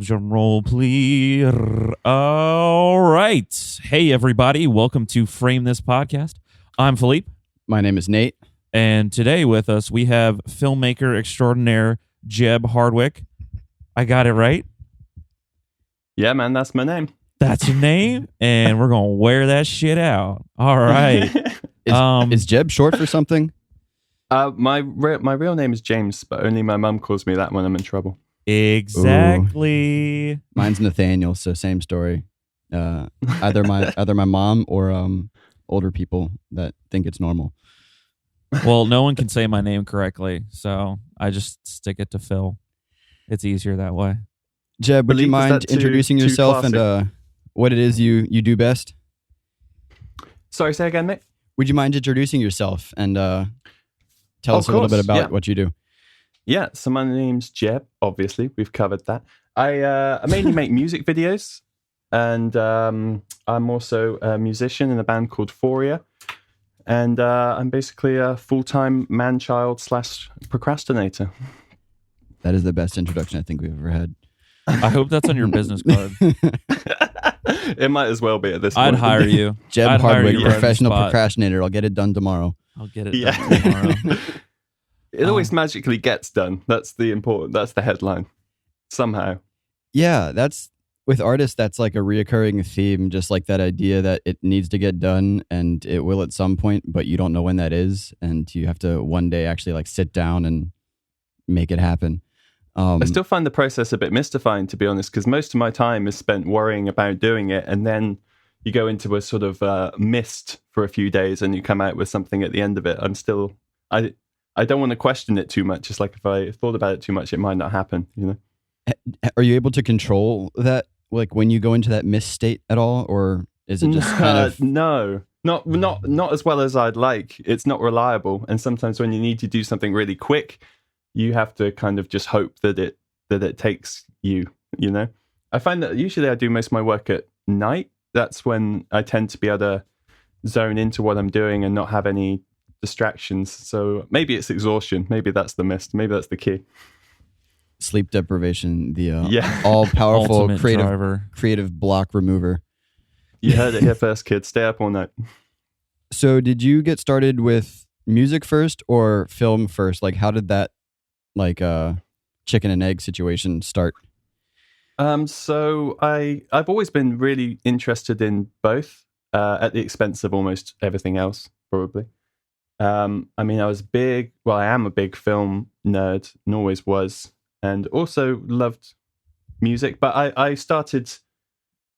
Drum roll, please. All right. Hey, everybody. Welcome to Frame This Podcast. I'm Philippe. My name is Nate. And today with us, we have filmmaker extraordinaire Jeb Hardwick. I got it right? Yeah, man. That's my name. That's your name? And we're going to wear that shit out. All right. Is Jeb short for something? My real name is James, but only my mum calls me that when I'm in trouble. Exactly. Ooh. Mine's Nathaniel, so same story. Either my mom or older people that think it's normal. Well, no one can say my name correctly, so I just stick it to Phil. It's easier that way. Jeb, would you mind introducing yourself and what it is you do best? Sorry, say again, mate. Would you mind introducing yourself and tell us a little bit about what you do? Yeah, so my name's Jeb, obviously. We've covered that. I mainly make music videos, and I'm also a musician in a band called Foria. And I'm basically a full-time man-child / procrastinator. That is the best introduction I think we've ever had. I hope that's on your business card. It might as well be at this point. I'd hire you. Jeb Hardwick, professional procrastinator. I'll get it done tomorrow. I'll get it done tomorrow. It always magically gets done. That's the headline. Somehow. Yeah, with artists, that's like a reoccurring theme, just like that idea that it needs to get done and it will at some point, but you don't know when that is. And you have to one day actually like sit down and make it happen. I still find the process a bit mystifying, to be honest, because most of my time is spent worrying about doing it. And then you go into a sort of mist for a few days and you come out with something at the end of it. I don't want to question it too much. It's like if I thought about it too much, it might not happen, you know? Are you able to control that, like when you go into that mist state at all? Or is it just kind of... No, not as well as I'd like. It's not reliable. And sometimes when you need to do something really quick, you have to kind of just hope that it takes you, you know? I find that usually I do most of my work at night. That's when I tend to be able to zone into what I'm doing and not have any distractions. So maybe it's exhaustion. Maybe that's the mist. Maybe that's the key. Sleep deprivation, the all-powerful creative block remover. You heard it here first, kids. Stay up all night. So did you get started with music first or film first? Like how did that chicken and egg situation start? So I've always been really interested in both at the expense of almost everything else, probably. I mean, I am a big film nerd and always was, and also loved music. But I started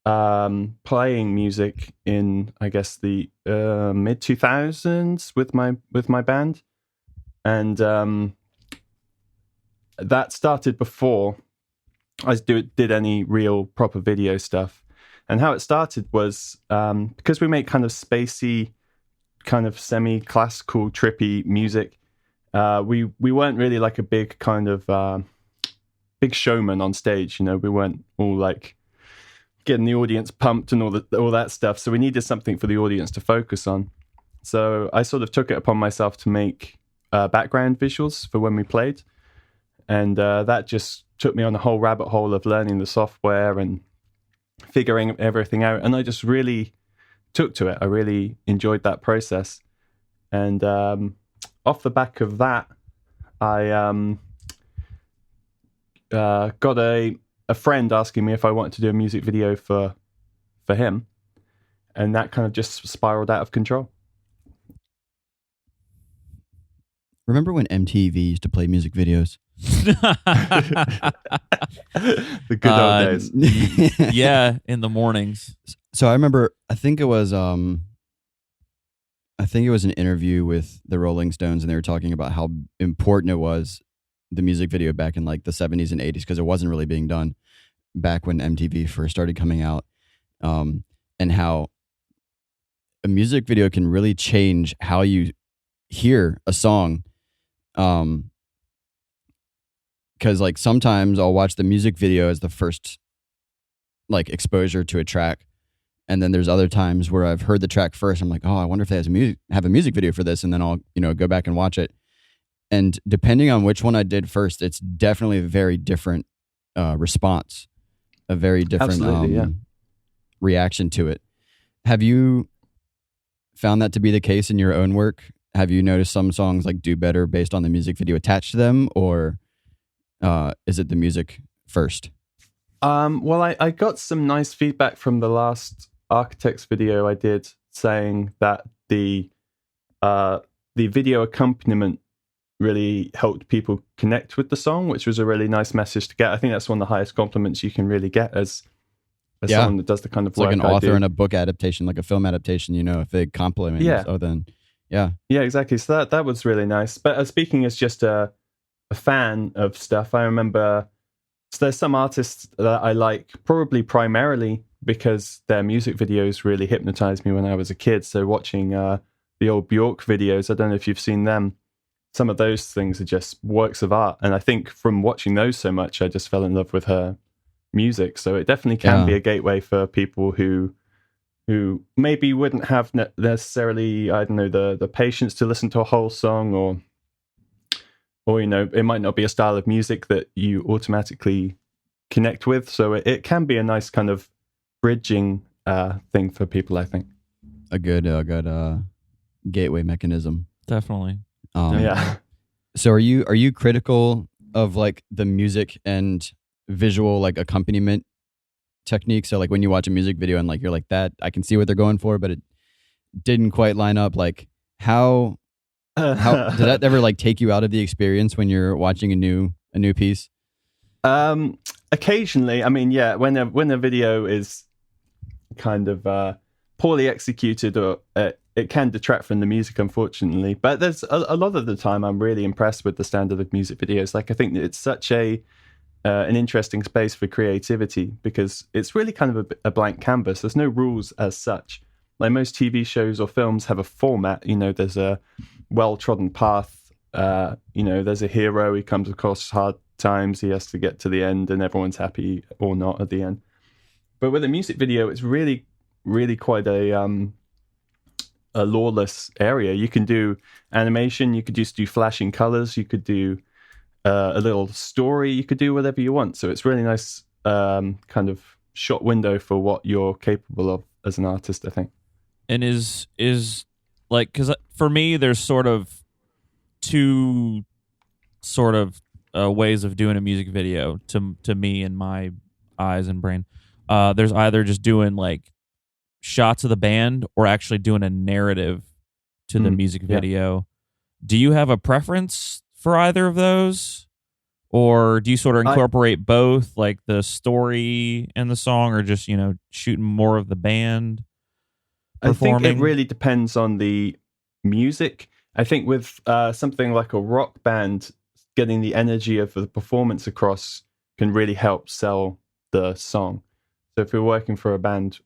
playing music in, I guess, the mid 2000s with my band, and that started before I did any real proper video stuff. And how it started was because we make kind of spacey, kind of semi-classical, trippy music. We weren't really like a big kind of big showman on stage. You know, we weren't all like getting the audience pumped and all that stuff. So we needed something for the audience to focus on. So I sort of took it upon myself to make background visuals for when we played, and that just took me on a whole rabbit hole of learning the software and figuring everything out. And I just really took to it. I really enjoyed that process. And off the back of that, I got a friend asking me if I wanted to do a music video for him. And that kind of just spiraled out of control. Remember when MTV used to play music videos? The good old days. Yeah, in the mornings. So I remember, I think it was an interview with the Rolling Stones, and they were talking about how important it was, the music video back in like the 70s and 80s, because it wasn't really being done back when MTV first started coming out, and how a music video can really change how you hear a song. Because like sometimes I'll watch the music video as the first like exposure to a track, and then there's other times where I've heard the track first. I'm like, oh, I wonder if they have a music video for this, and then I'll go back and watch it. And depending on which one I did first, it's definitely a very different response, a very different reaction to it. Have you found that to be the case in your own work? Have you noticed some songs like do better based on the music video attached to them, or is it the music first? Well, I got some nice feedback from the last Architects video I did, saying that the video accompaniment really helped people connect with the song, which was a really nice message to get. I think that's one of the highest compliments you can really get as someone that does the kind of work like an author I do. in a book adaptation, like a film adaptation. If they compliment you, then yeah, exactly. So that was really nice. But speaking as just a fan of stuff, I remember. So there's some artists that I like, probably primarily because their music videos really hypnotized me when I was a kid. So watching the old Bjork videos, I don't know if you've seen them. Some of those things are just works of art. And I think from watching those so much, I just fell in love with her music. So it definitely can be a gateway for people who maybe wouldn't have necessarily, I don't know, the patience to listen to a whole song, or it might not be a style of music that you automatically connect with. So it can be a nice kind of bridging thing for people, I think. A good gateway mechanism. Definitely. Yeah. So are you critical of like the music and visual like accompaniment technique? So like when you watch a music video and like you're like, that I can see what they're going for, but it didn't quite line up. Like how did that ever like take you out of the experience when you're watching a new piece? Occasionally, I mean, yeah, when a video is kind of poorly executed, or it can detract from the music, unfortunately. But there's a lot of the time I'm really impressed with the standard of music videos. Like I think that it's such an interesting space for creativity, because it's really kind of a blank canvas. There's no rules as such. Like most TV shows or films have a format. There's a well-trodden path. There's a hero. He comes across hard times. He has to get to the end, and everyone's happy or not at the end. But with a music video, it's really, really quite a lawless area. You can do animation. You could just do flashing colors. You could do a little story. You could do whatever you want. So it's really nice kind of shot window for what you're capable of as an artist, I think. And is like, because for me, there's sort of two sort of ways of doing a music video to me in my eyes and brain. There's either just doing like shots of the band, or actually doing a narrative to the music video. Yeah. Do you have a preference for either of those, or do you sort of incorporate both, like the story and the song, or just shooting more of the band performing? I think it really depends on the music. I think with something like a rock band, getting the energy of the performance across can really help sell the song. So if you're working for a band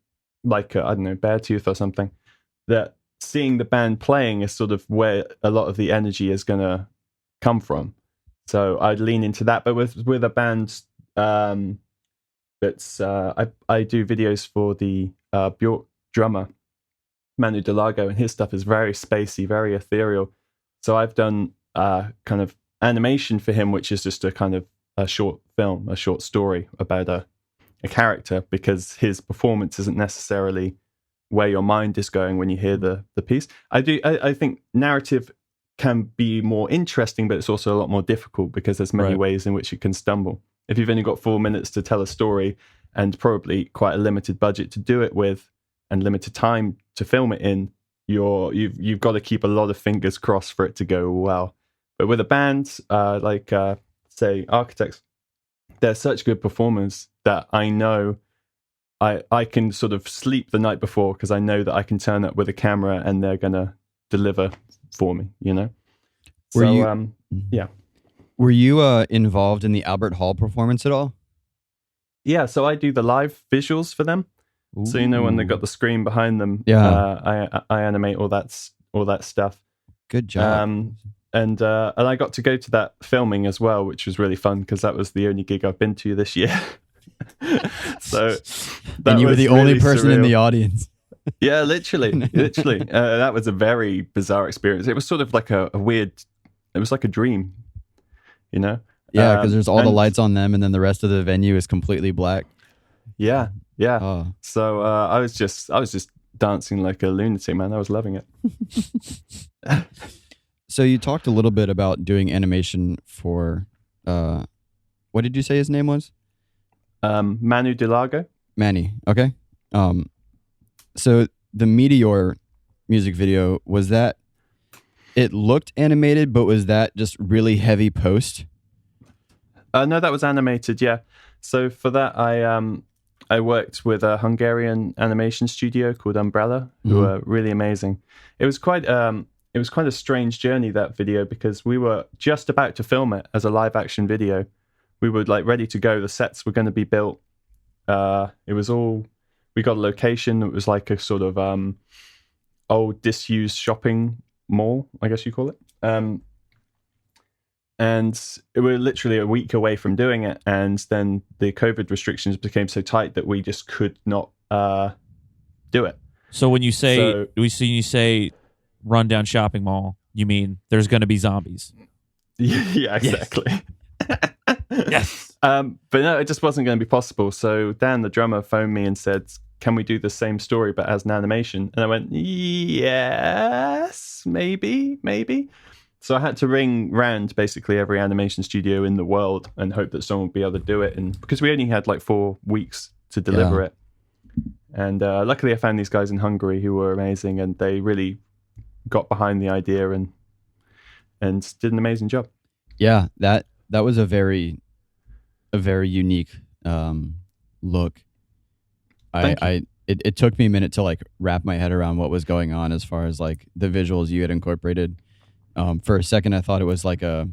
like, I don't know, Beartooth or something, that seeing the band playing is sort of where a lot of the energy is going to come from. So I'd lean into that. But with a band that's, I do videos for the Bjork drummer, Manu Delago, and his stuff is very spacey, very ethereal. So I've done kind of animation for him, which is just a kind of a short film, a short story about a character, because his performance isn't necessarily where your mind is going when you hear the piece. I think narrative can be more interesting, but it's also a lot more difficult, because there's many ways in which you can stumble. If you've only got 4 minutes to tell a story, and probably quite a limited budget to do it with, and limited time to film it in, you've got to keep a lot of fingers crossed for it to go well. But with a band like say Architects, they're such good performers that I know I can sort of sleep the night before because I know that I can turn up with a camera and they're gonna deliver for me. Yeah. Were you involved in the Albert Hall performance at all? Yeah, so I do the live visuals for them. Ooh. So when they got the screen behind them, I animate all that stuff. Good job. And I got to go to that filming as well, which was really fun because that was the only gig I've been to this year. So and you were the really only person in surreal. the audience. Yeah, literally. That was a very bizarre experience. It was sort of like a weird. It was like a dream, Yeah, because there's all the lights on them, and then the rest of the venue is completely black. Yeah. Oh. So I was just dancing like a lunatic, man. I was loving it. So you talked a little bit about doing animation for, what did you say his name was? Manu Delago. Manny. Okay. So the Meteor music video, was that, it looked animated, but was that just really heavy post? No, that was animated. Yeah. So for that, I worked with a Hungarian animation studio called Umbrella, who are really amazing. It was quite a strange journey, that video, because we were just about to film it as a live action video. We were like ready to go. The sets were going to be built. We got a location. It was like a sort of old disused shopping mall, I guess you call it. And we were literally a week away from doing it. And then the COVID restrictions became so tight that we just could not do it. So when you say rundown shopping mall, you mean there's going to be zombies? Yeah, exactly. Yes. But no, it just wasn't going to be possible. So Dan, the drummer, phoned me and said, "Can we do the same story but as an animation?" And I went, "Yes, maybe." So I had to ring round basically every animation studio in the world and hope that someone would be able to do it. And because we only had like 4 weeks to deliver it. And luckily I found these guys in Hungary who were amazing, and they really got behind the idea and did an amazing job. Yeah, that was a very unique look. It took me a minute to like wrap my head around what was going on as far as like the visuals you had incorporated. For a second, I thought it was like a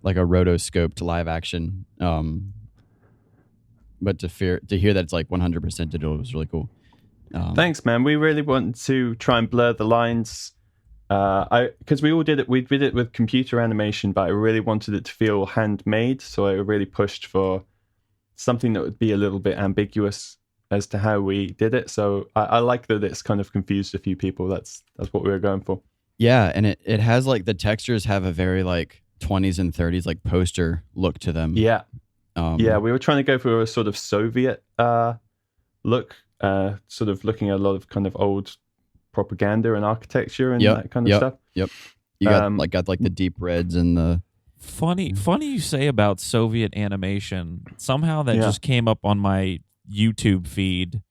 rotoscoped live action. But to hear that it's like 100% digital was really cool. Thanks, man. We really want to try and blur the lines. Because we did it with computer animation, but I really wanted it to feel handmade. So I really pushed for something that would be a little bit ambiguous as to how we did it. So I like that it's kind of confused a few people. That's what we were going for. Yeah, and it has like the textures have a very like 20s and 30s like poster look to them. Yeah. We were trying to go for a sort of Soviet look, sort of looking at a lot of kind of old propaganda and architecture and that kind of stuff. Yep. You got like the deep reds and the funny you say about Soviet animation. Somehow that just came up on my YouTube feed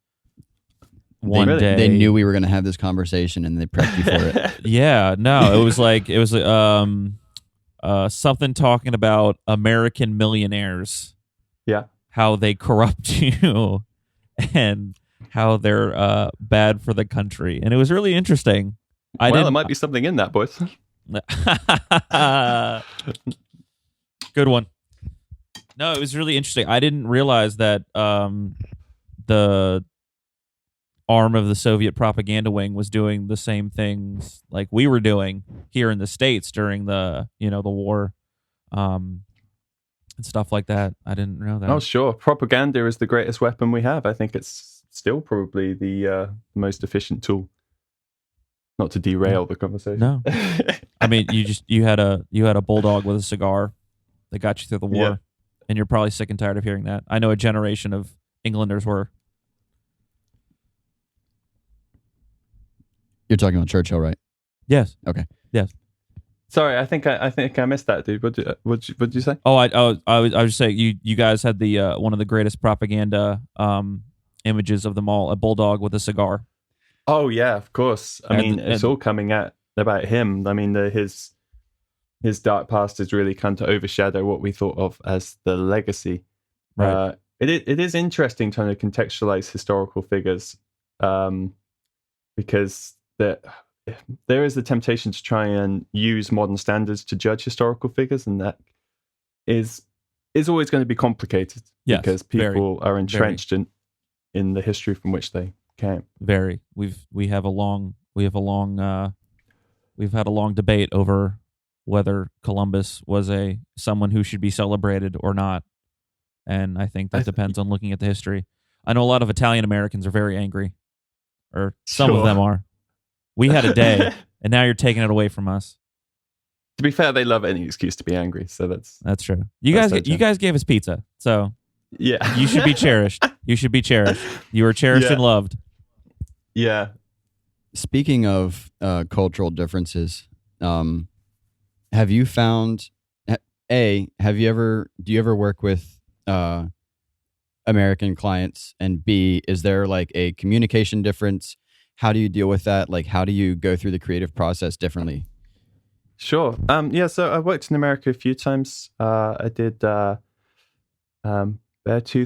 one day. They knew we were going to have this conversation and they prepped you for it. Yeah, no, it was something talking about American millionaires. Yeah. How they corrupt you and how they're bad for the country. And it was really interesting. There might be something in that, boys. Good one. No, it was really interesting. I didn't realize that the arm of the Soviet propaganda wing was doing the same things like we were doing here in the States during the the war and stuff like that. I didn't know that. Oh, sure. Propaganda is the greatest weapon we have. I think it's still probably the most efficient tool. Not to derail the conversation. No. I mean, you had a bulldog with a cigar that got you through the war, and you're probably sick and tired of hearing that. I know a generation of Englanders were. You're talking about Churchill, right? Yes. Okay. Yes. Sorry, I think I missed that, dude. What'd you say? Oh, I was just saying you guys had the one of the greatest propaganda images of them all, a bulldog with a cigar. Oh yeah, of course. I mean, it's all coming out about him. I mean, his dark past has really come to overshadow what we thought of as the legacy. Right. it is interesting trying to contextualize historical figures, because there is the temptation to try and use modern standards to judge historical figures, and that is always going to be complicated, because people are entrenched in the history from which they came. Very. We've had a long debate over whether Columbus was someone who should be celebrated or not, and I think that depends on looking at the history. I know a lot of Italian Americans are very angry, or some of them are. We had a day, and now you're taking it away from us. To be fair, they love any excuse to be angry, so that's true. You guys gave us pizza, so yeah, you should be cherished. You should be cherished. You are cherished and loved. Yeah. Speaking of cultural differences, have you found do you ever work with American clients, and B, is there like a communication difference? How do you deal with that? Like, how do you go through the creative process differently? Sure. So I worked in America a few times. I did Beartooth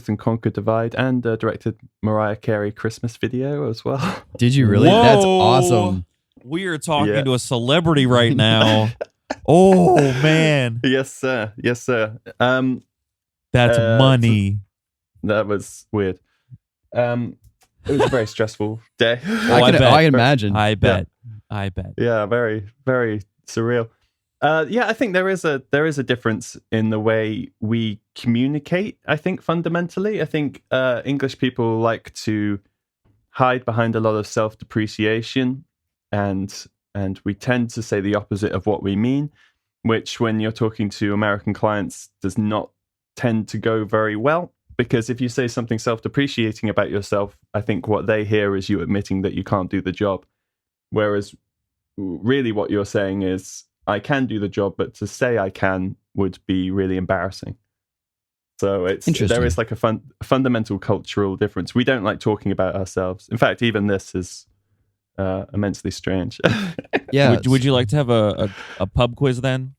and Conquer Divide, and directed Mariah Carey Christmas video as well. Did you really? Whoa. That's awesome. We are talking to a celebrity right now. Oh man. Yes, sir. That's money. That was weird. It was a very stressful day. I can imagine. I bet. Yeah, very, very surreal. I think there is a difference in the way we communicate. I think fundamentally, English people like to hide behind a lot of self-depreciation, and we tend to say the opposite of what we mean, which when you're talking to American clients does not tend to go very well. Because if you say something self-depreciating about yourself, I think what they hear is you admitting that you can't do the job. Whereas really what you're saying is, I can do the job, but to say I can would be really embarrassing. So there is like a fundamental cultural difference. We don't like talking about ourselves. In fact, even this is immensely strange. Yeah. Would you like to have a pub quiz then?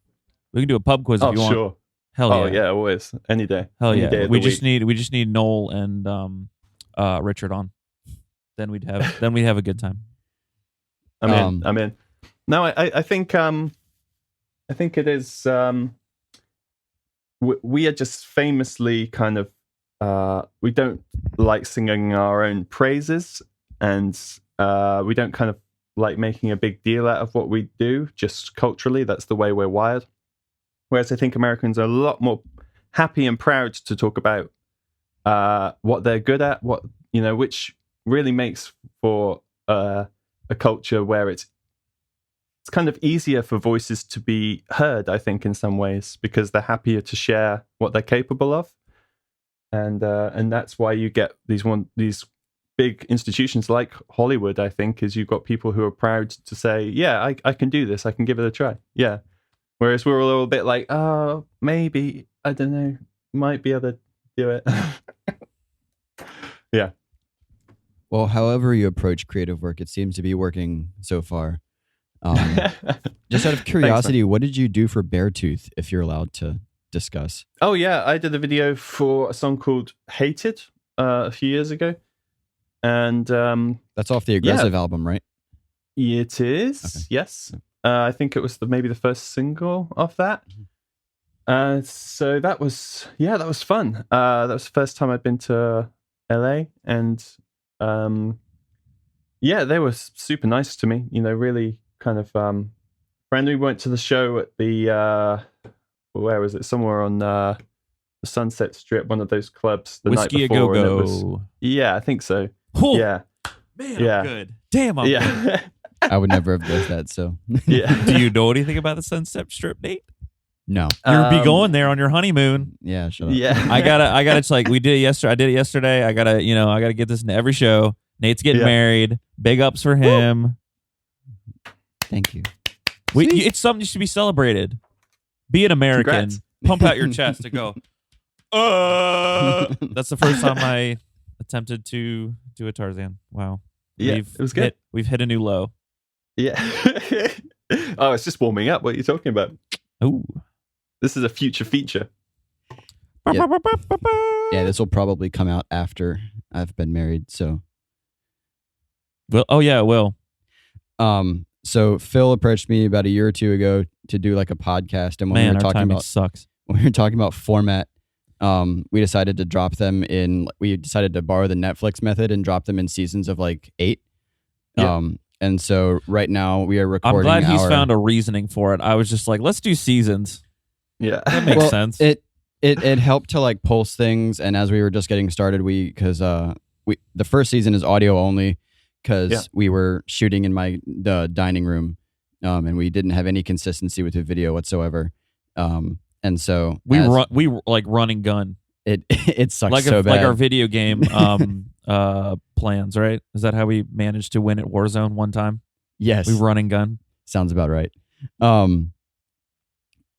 We can do a pub quiz if you want. Sure. Hell yeah. Oh yeah, always. Any day. Hell Any yeah. day of We the just week. need Noel and Richard on. Then we'd have a good time. I'm in. No, I think it is. We are just famously kind of we don't like singing our own praises, and we don't kind of like making a big deal out of what we do. Just culturally, that's the way we're wired. Whereas I think Americans are a lot more happy and proud to talk about what they're good at, which really makes for a culture where it's kind of easier for voices to be heard, I think, in some ways, because they're happier to share what they're capable of. And that's why you get these big institutions like Hollywood, I think, is you've got people who are proud to say, yeah, I can do this. I can give it a try. Yeah. Whereas we're a little bit like, oh, maybe, I don't know, might be able to do it. Yeah. Well, however you approach creative work, it seems to be working so far. Just out of curiosity, what did you do for Beartooth, if you're allowed to discuss? Oh, yeah. I did a video for a song called Hated a few years ago. And that's off the Aggressive album, right? It is. Okay. Yes. I think it was maybe the first single off that. So that was fun. That was the first time I'd been to LA, and they were super nice to me. Really kind of friendly. We went to the show at the where was it? Somewhere on the Sunset Strip, one of those clubs. The Whiskey night before, a Go-Go. Yeah, I think so. Oh, yeah, man, I'm good. Damn, I'm good. I would never have guessed that. So, yeah. Do you know anything about the Sunset Strip, Nate? No. You'll be going there on your honeymoon. Yeah, sure. Yeah. I gotta like we did it yesterday. I did it yesterday. I gotta get this into every show. Nate's getting married. Big ups for him. Woo. Thank you. It's something that should be celebrated. Be an American. Congrats. Pump out your chest and go. That's the first time I attempted to do a Tarzan. Wow. Yeah, it was good. We've hit a new low. Yeah. Oh, it's just warming up. What are you talking about? Ooh. This is a future feature. Yeah, this will probably come out after I've been married. So, Well, oh yeah, it will. So Phil approached me about a year or two ago to do like a podcast, and when Man, we were our talking timing about sucks. format, we decided to drop them in. We decided to borrow the Netflix method and drop them in seasons of like 8. Yeah. And so right now we are I'm recording. glad he's found a reasoning for it. I was just like, let's do seasons. Yeah. That makes sense. It helped to like pulse things, and as we were just getting started, because the first season is audio only because we were shooting in the dining room, and we didn't have any consistency with the video whatsoever, and so we like running gun. It sucks like so bad. Like our video game plans, right? Is that how we managed to win at Warzone one time? Yes, we running gun. Sounds about right.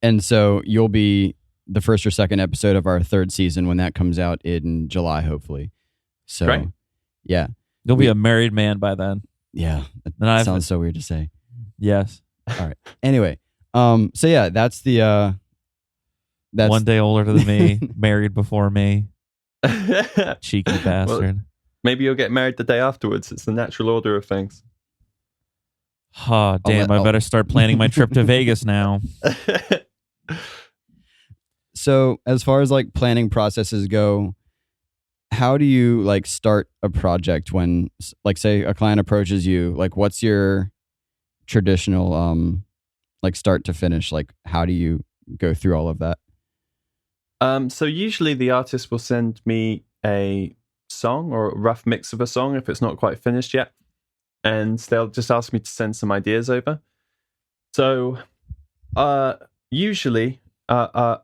And so you'll be the first or second episode of our 3rd season when that comes out in July, hopefully. So, Great. Yeah. You'll be a married man by then. Yeah. That sounds so weird to say. Yes. All right. Anyway, so yeah, that's the... That's one day older than me, married before me. Cheeky bastard. Well, maybe you'll get married the day afterwards. It's the natural order of things. Oh, damn. I better start planning my trip to Vegas now. So as far as like planning processes go, how do you like start a project when like say a client approaches you? Like what's your traditional like start to finish? Like how do you go through all of that? So usually the artist will send me a song or a rough mix of a song if it's not quite finished yet, and they'll just ask me to send some ideas over. So usually I'll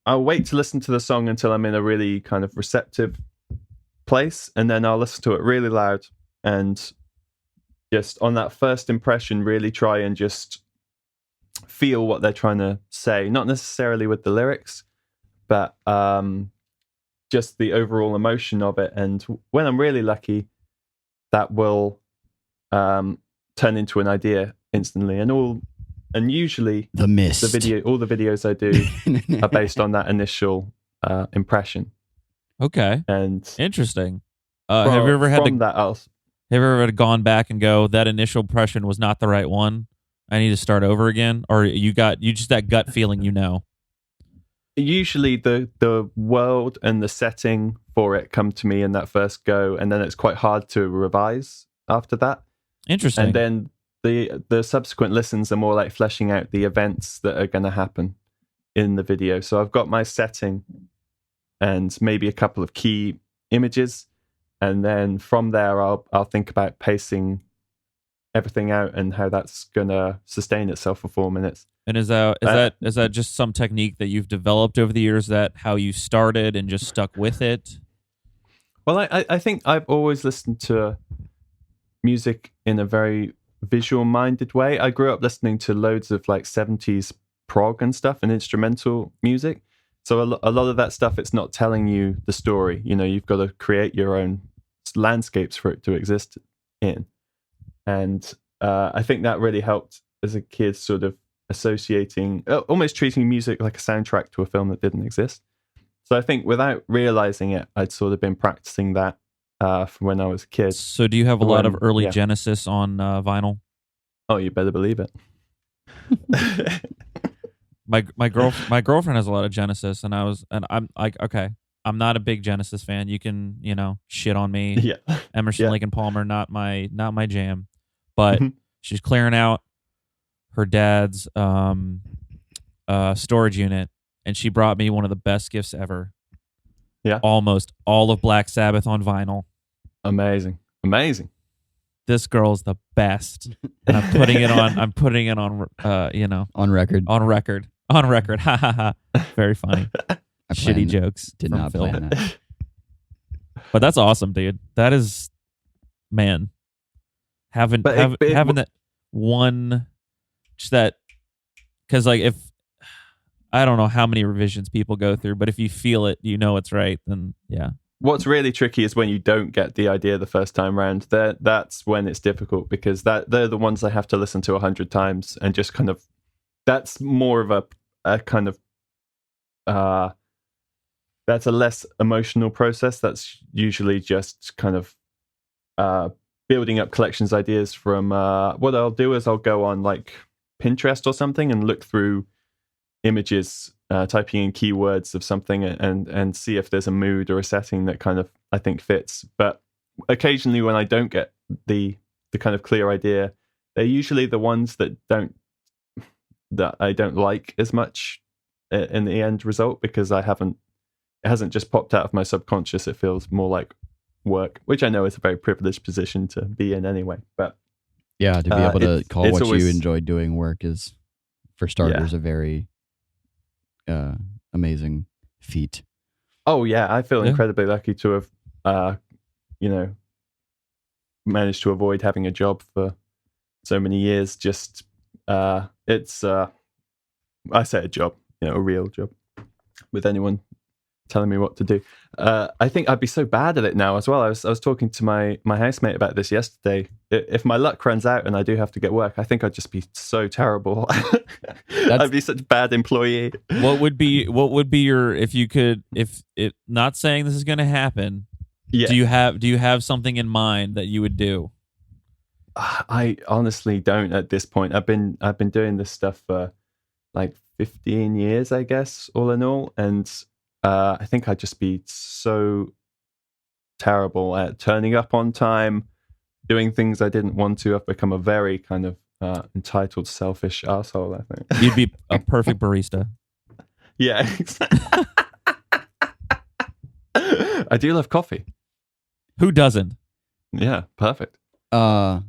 wait to listen to the song until I'm in a really kind of receptive place, and then I'll listen to it really loud and just on that first impression really try and just feel what they're trying to say, not necessarily with the lyrics, but just the overall emotion of it. And when I'm really lucky, that will turn into an idea instantly. And usually the mist, all the videos I do are based on that initial impression. Okay. And interesting. Have you ever gone back and go, that initial impression was not the right one? I need to start over again, or you just that gut feeling, Usually the world and the setting for it come to me in that first go, and then it's quite hard to revise after that. Interesting. And then the subsequent listens are more like fleshing out the events that are going to happen in the video. So I've got my setting and maybe a couple of key images, and then from there I'll think about pacing everything out and how that's gonna sustain itself for 4 minutes. And is that just some technique that you've developed over the years? Is that how you started and just stuck with it? Well, I think I've always listened to music in a very visual-minded way. I grew up listening to loads of like 70s prog and stuff and instrumental music. So a lot of that stuff, it's not telling you the story. You've got to create your own landscapes for it to exist in. And I think that really helped as a kid, sort of associating, almost treating music like a soundtrack to a film that didn't exist. So I think without realizing it, I'd sort of been practicing that from when I was a kid. So do you have a lot of early Genesis on vinyl? Oh, you better believe it. My girlfriend has a lot of Genesis, and I'm like, okay, I'm not a big Genesis fan. You can, shit on me. Yeah. Emerson, Lake and Palmer, not my jam. But she's clearing out her dad's storage unit, and she brought me one of the best gifts ever. Yeah. Almost all of Black Sabbath on vinyl. Amazing. This girl's the best. And I'm putting it on on record. On record. Ha ha ha. Very funny. Shitty jokes. Did not plan that. But that's awesome, dude. That is, man. Having that one, just that, because like if, I don't know how many revisions people go through, but if you feel it, it's right, then yeah. What's really tricky is when you don't get the idea the first time round. That's when it's difficult, because they're the ones I have to listen to 100 times and just kind of, that's more of a kind of that's a less emotional process. That's usually just kind of building up collections ideas from what I'll do is I'll go on like Pinterest or something and look through images, typing in keywords of something and see if there's a mood or a setting that kind of I think fits. But occasionally when I don't get the kind of clear idea, they're usually the ones that I don't like as much in the end result, because it hasn't just popped out of my subconscious. It feels more like work, which I know is a very privileged position to be in anyway. But yeah, to be able to call what always, you enjoy doing work is, for starters, a very amazing feat. Oh yeah, I feel incredibly lucky to have, managed to avoid having a job for so many years. Just it's I say a job, a real job, with anyone telling me what to do. I think I'd be so bad at it now as well. I was talking to my housemate about this yesterday. If my luck runs out and I do have to get work, I think I'd just be so terrible. I'd be such a bad employee. What would be your, if not saying this is going to happen? Yeah. Do you have something in mind that you would do? I honestly don't at this point. I've been doing this stuff for like 15 years, I guess, all in all, and I think I'd just be so terrible at turning up on time, doing things I didn't want to. I've become a very kind of entitled, selfish asshole, I think. You'd be a perfect barista. Yeah. I do love coffee. Who doesn't? Yeah, perfect. Do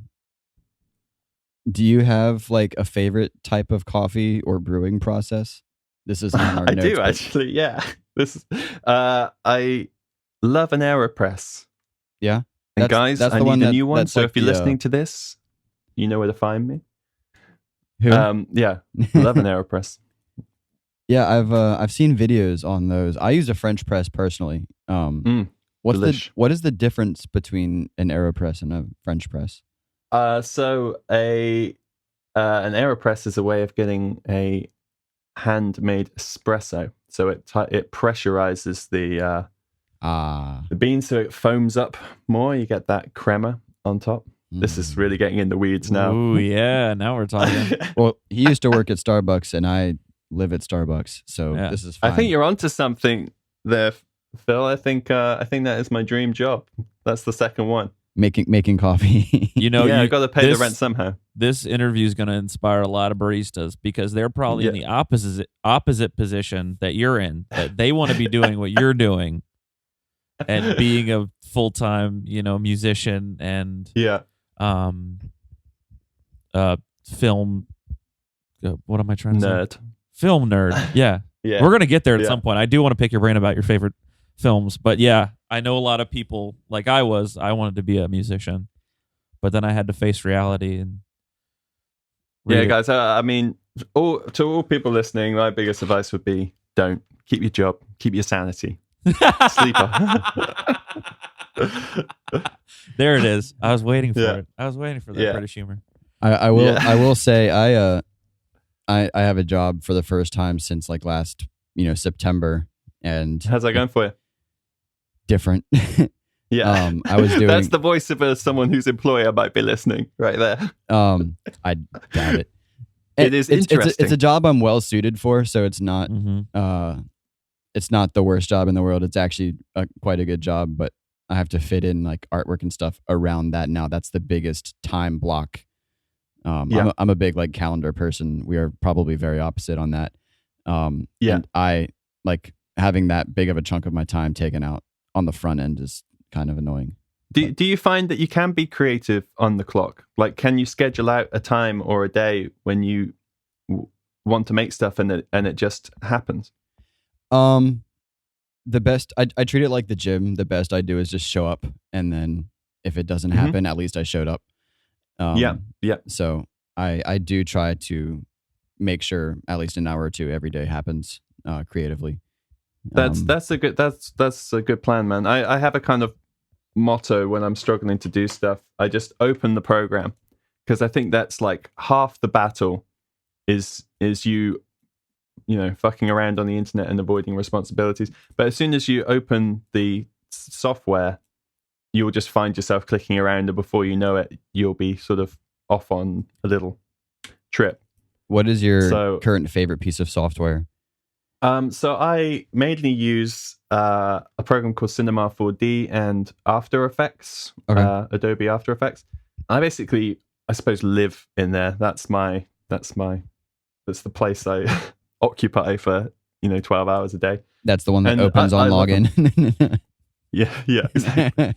you have like a favorite type of coffee or brewing process? This is on our I notes, do actually, yeah. This is, I love an AeroPress. Yeah. And guys, I need a new one. So like if you're listening to this, you know where to find me. Who? Yeah, love an AeroPress. Yeah, I've seen videos on those. I use a French press personally. What is the difference between an AeroPress and a French press? So an AeroPress is a way of getting a handmade espresso. So it pressurizes the beans so it foams up more. You get that crema on top. This is really getting in the weeds now. Oh yeah, now we're talking. Well, he used to work at Starbucks, and I live at Starbucks, so this is fine. I think you're onto something there, Phil. I think that is my dream job. That's the second one. Making coffee. You got to pay the rent somehow. This interview is going to inspire a lot of baristas, because they're probably in the opposite position that you're in. That they want to be doing what you're doing, and being a full-time, musician and film. What am I trying to say? Film nerd. Yeah. Yeah. We're gonna get there at some point. I do want to pick your brain about your favorite films, but yeah, I know a lot of people like I wanted to be a musician, but then I had to face reality and guys, I mean, to all people listening, my biggest advice would be don't keep your job, keep your sanity. Sleeper. There it is. I was waiting for it. I was waiting for that British humor. I will say I have a job for the first time since like last September. And how's that going for you? Different. Yeah. I was doing. That's the voice of someone whose employer might be listening right there. I doubt it. It's interesting. It's a job I'm well suited for, so it's not. It's not the worst job in the world. It's actually quite a good job, but I have to fit in like artwork and stuff around that now. That's the biggest time block. I'm a big like calendar person. We are probably very opposite on that. And I like having that big of a chunk of my time taken out on the front end is kind of annoying. Do you find that you can be creative on the clock? Like, can you schedule out a time or a day when you want to make stuff and it just happens? The best, I treat it like the gym. The best I do is just show up, and then if it doesn't happen, at least I showed up. So I do try to make sure at least an hour or two every day happens creatively. That's a good plan, man. I have a kind of motto when I'm struggling to do stuff. I just open the program, because I think that's like half the battle is you fucking around on the internet and avoiding responsibilities. But as soon as you open the software, you'll just find yourself clicking around, and before you know it, you'll be sort of off on a little trip. What is your current favorite piece of software? So I mainly use a program called Cinema 4D and After Effects, Adobe After Effects. I suppose, live in there. That's the place I occupy for 12 hours a day. That's the one that opens on login. Yeah, exactly.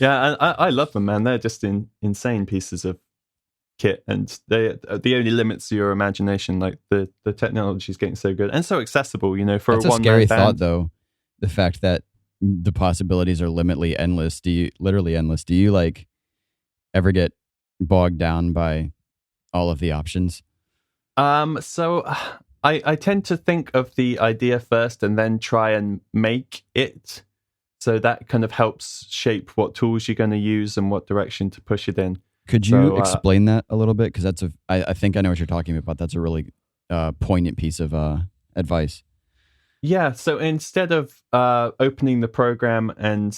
Yeah, and I love them, man. They're just insane pieces of kit, and the only limits to your imagination. Like the technology is getting so good and so accessible. For that's a one-man scary band. Thought, though. The fact that the possibilities are literally endless. Do you like ever get bogged down by all of the options? So I tend to think of the idea first and then try and make it. So that kind of helps shape what tools you're going to use and what direction to push it in. Could you explain that a little bit? Because I think I know what you're talking about. That's a really poignant piece of advice. Yeah. So instead of opening the program and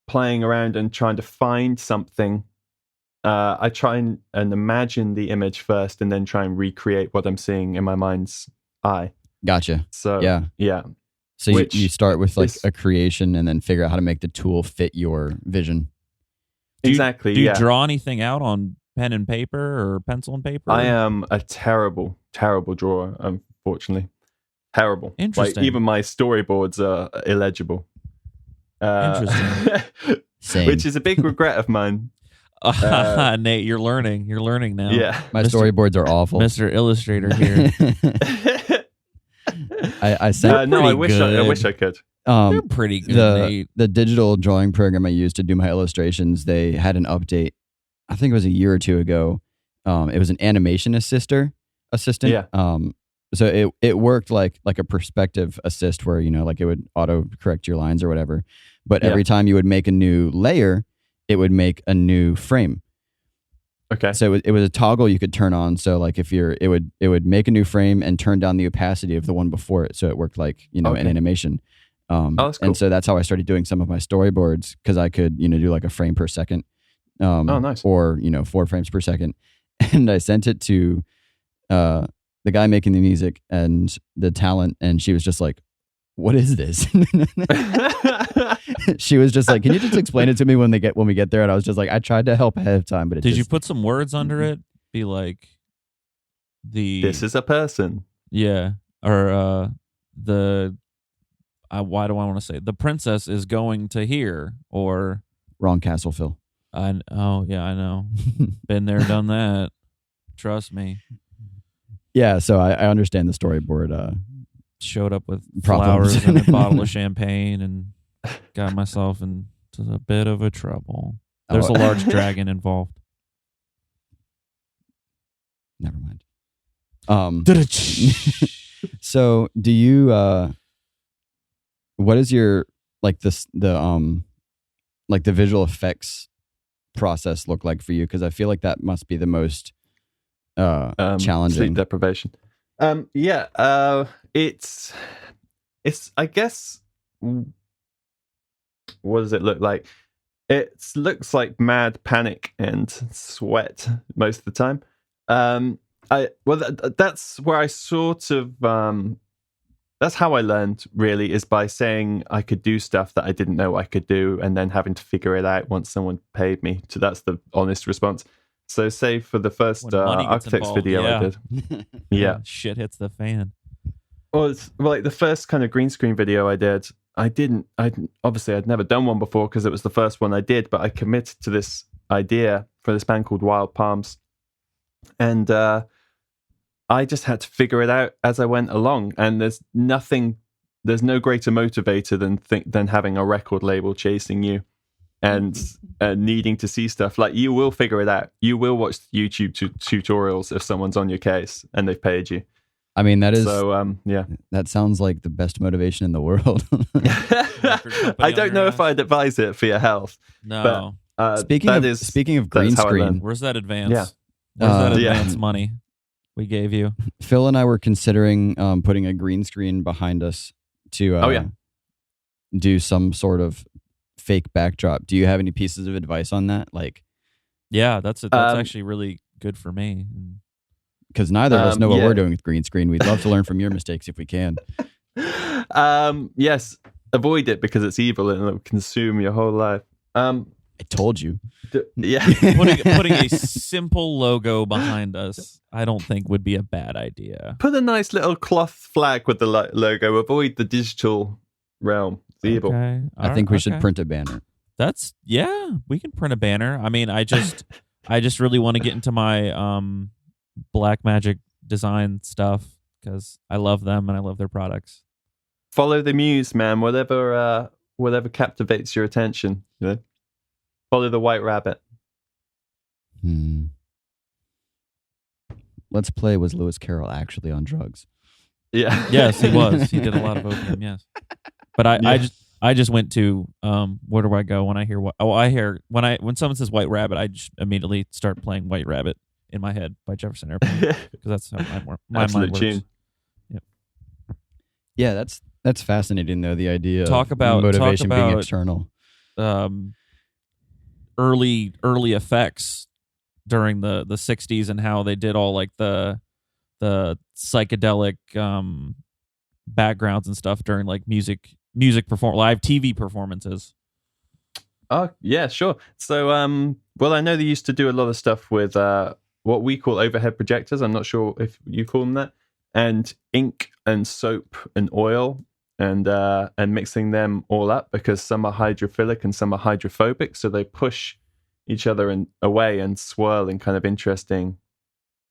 playing around and trying to find something, I try and imagine the image first, and then try and recreate what I'm seeing in my mind's eye. Gotcha. So yeah. So you start with a creation and then figure out how to make the tool fit your vision. Exactly. Do you draw anything out on pen and paper or pencil and paper? I am a terrible, terrible drawer, unfortunately. Terrible. Interesting. Like, even my storyboards are illegible. Interesting. Same. Which is a big regret of mine. Nate, you're learning. You're learning now. Yeah. My storyboards are awful. Mr. Illustrator here. I sent. No, I wish I could. They're pretty good. The digital drawing program I used to do my illustrations, they had an update. I think it was a year or two ago. It was an animation assistant. Yeah. So it worked like a perspective assist, where like it would auto correct your lines or whatever. But every time you would make a new layer, it would make a new frame. Okay. So it was a toggle you could turn on. So like it would make a new frame and turn down the opacity of the one before it. So it worked like an animation. That's cool. And so that's how I started doing some of my storyboards, because I could do like a frame per second. Nice. Or 4 frames per second. And I sent it to the guy making the music and the talent, and she was just like, "What is this?" She was just like, "Can you just explain it to me when we get there?" And I was just like, I tried to help ahead of time, but did you put some words under it? Be like, this is a person. Yeah, or why do I want to say the princess is going to here, or wrong castle, Phil. I know. Been there, done that. Trust me. Yeah, so I understand the storyboard. Showed up with Problems. flowers and a bottle of champagne and got myself into a bit of a trouble. There's a large dragon involved. Never mind. So do you what is your the visual effects process look like for you? Because I feel like that must be the most challenging. Sleep deprivation. It's I guess, what does it look like? It looks like mad panic and sweat most of the time. That's where I sort of that's how I learned, really, is by saying I could do stuff that I didn't know I could do, and then having to figure it out once someone paid me. So that's the honest response. So say for the first architects video I did. Yeah. Shit hits the fan. Well, it's like the first kind of green screen video I did. Obviously I'd never done one before because it was the first one I did, but I committed to this idea for this band called Wild Palms. And I just had to figure it out as I went along. And there's no greater motivator than having a record label chasing you and needing to see stuff. Like, you will figure it out. You will watch YouTube tutorials if someone's on your case and they've paid you. I mean, that is so. Yeah, that sounds like the best motivation in the world. I don't know if I'd advise it for your health. No. But, speaking of green screen, Where's that advance? Yeah. Where's that advance money? we gave you. Phil and I were considering putting a green screen behind us to do some sort of fake backdrop. Do you have any pieces of advice on that? Like, Yeah, that's actually really good for me. because neither of us know what we're doing with green screen. We'd love to learn from your mistakes if we can. Yes, avoid it because it's evil and it'll consume your whole life. I told you. Yeah. Putting a simple logo behind us, I don't think would be a bad idea. Put a nice little cloth flag with the logo. Avoid the digital realm. It's evil. Okay. I think we should print a banner. We can print a banner. I mean, I just really want to get into my Black Magic design stuff because I love them and I love their products. Follow the muse, man. Whatever captivates your attention. You know? Follow the white rabbit. Let's Play was Lewis Carroll actually on drugs? Yeah. Yes, he was. He did a lot of opium. Yes, but I just went to where do I go when I hear when someone says White Rabbit, I just immediately start playing White Rabbit in my head by Jefferson Airplane because that's how my mind works. Tune. Yep. Yeah, that's fascinating though. The idea of talk motivation being about, external. Early effects during the 60s and how they did all like the psychedelic backgrounds and stuff during like live TV performances. Oh yeah, sure. So well, I know they used to do a lot of stuff with what we call overhead projectors. I'm not sure if you call them that, and ink and soap and oil and mixing them all up because some are hydrophilic and some are hydrophobic, so they push each other away and swirl in kind of interesting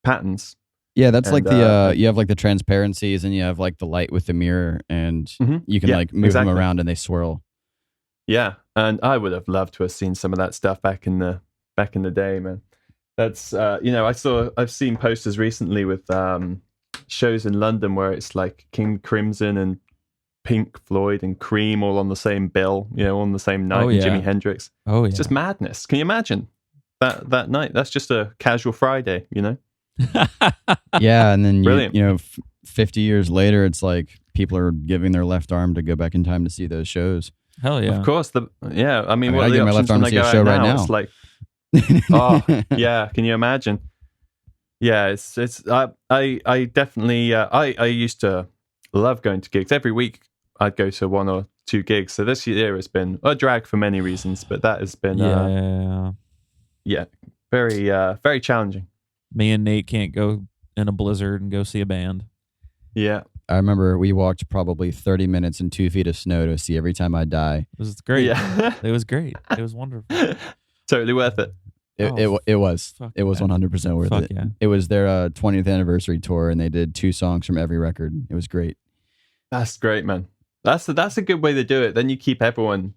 patterns. Yeah, that's like you have like the transparencies and you have like the light with the mirror and you can like move them around and they swirl. Yeah, and I would have loved to have seen some of that stuff back in the day, man. That's I've seen posters recently with shows in London where it's like King Crimson and Pink Floyd and Cream all on the same bill, on the same night, and Jimi Hendrix. Oh, yeah. It's just madness. Can you imagine that night? That's just a casual Friday, Yeah, and then brilliant. 50 years later, it's like people are giving their left arm to go back in time to see those shows. Hell yeah! Of course, what I are the give my options left arm when to I see a go show out right now? now. It's like, oh yeah, can you imagine? Yeah, it's I definitely I used to love going to gigs. Every week I'd go to 1 or 2 gigs. So this year has been a drag for many reasons, but that has been very very challenging. Me and Nate can't go in a blizzard and go see a band. Yeah. I remember we walked probably 30 minutes in 2 feet of snow to see Every Time I Die. It was great. Yeah. It was great. It was wonderful. Totally worth it. It was. It was 100% worth it. Yeah. It was their 20th anniversary tour, and they did 2 songs from every record. It was great. That's great, man. That's a good way to do it. Then you keep everyone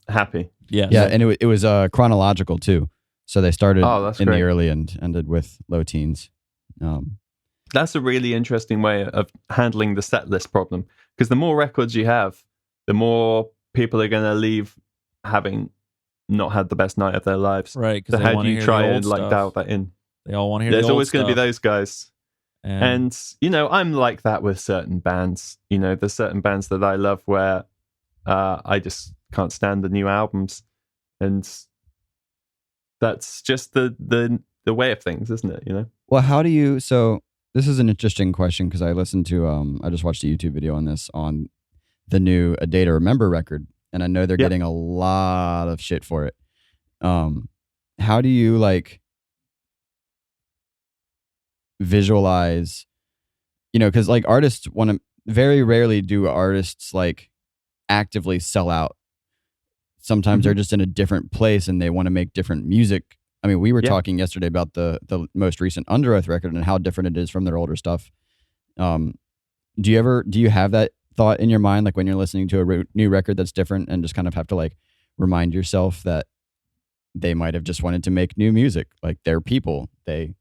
happy. Yes. Yeah, and it was chronological too. So they started in great. the early and ended with Low Teens. That's a really interesting way of handling the set list problem. Because the more records you have, the more people are going to leave having not had the best night of their lives. Right. So how do you try and dial that in? They all want to hear There's the old always going to be stuff. those guys. And I'm like that with certain bands. There's certain bands that I love where I just can't stand the new albums. And that's just the way of things, isn't it? Well, how do you... So this is an interesting question because I listened to... I just watched a YouTube video on this, on the new A Day to Remember record. And I know they're getting a lot of shit for it. How do you visualize, because artists want to, very rarely do artists actively sell out. Sometimes they're just in a different place and they want to make different music. I mean, we were talking yesterday about the most recent Under Oath record and how different it is from their older stuff. Do you have that thought in your mind, when you're listening to a new record that's different, and just kind of have to remind yourself that they might have just wanted to make new music? They're people, they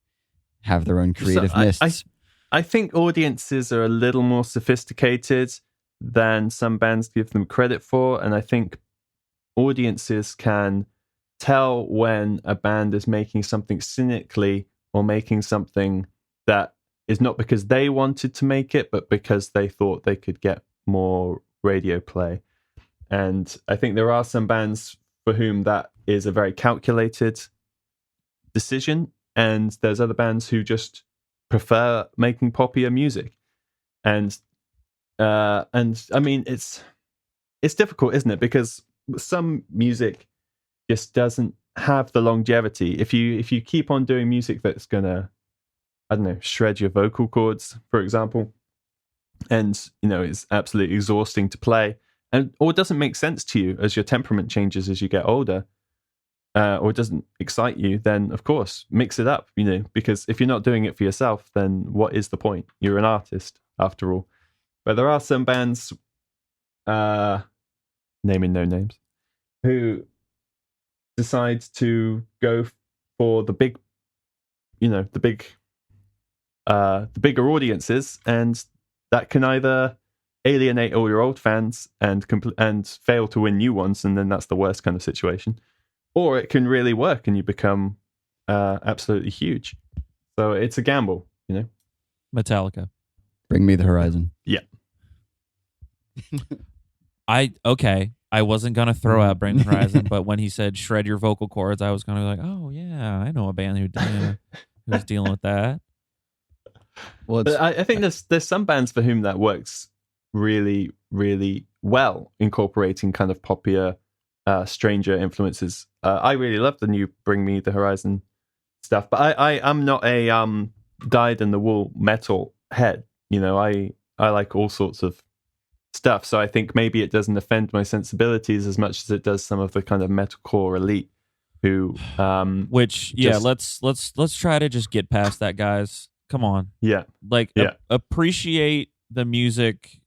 have their own creative mists. I think audiences are a little more sophisticated than some bands give them credit for, and I think audiences can tell when a band is making something cynically or making something that is not because they wanted to make it, but because they thought they could get more radio play. And I think there are some bands for whom that is a very calculated decision, and there's other bands who just prefer making poppier music. And I mean, it's difficult, isn't it? Because some music just doesn't have the longevity. If you keep on doing music that's gonna, I don't know, shred your vocal cords, for example, and it's absolutely exhausting to play, or it doesn't make sense to you as your temperament changes as you get older, or it doesn't excite you, then of course mix it up. Because if you're not doing it for yourself, then what is the point? You're an artist after all. But there are some bands, naming no names, who decide to go for the big, the bigger audiences, and that can either alienate all your old fans and fail to win new ones, and then that's the worst kind of situation, or it can really work and you become absolutely huge. So it's a gamble, Metallica. Bring me the horizon. Yeah. I wasn't gonna throw out Bring the Horizon, but when he said shred your vocal cords, I was gonna be like, oh yeah, I know a band who's dealing with that. Well, but I think there's some bands for whom that works really, really well, incorporating kind of poppier, stranger influences. I really love the new Bring Me the Horizon stuff, but I'm not a dyed in the wool metal head. I like all sorts of stuff, so I think maybe it doesn't offend my sensibilities as much as it does some of the kind of metalcore elite who let's try to just get past that, guys. Come on. Appreciate the music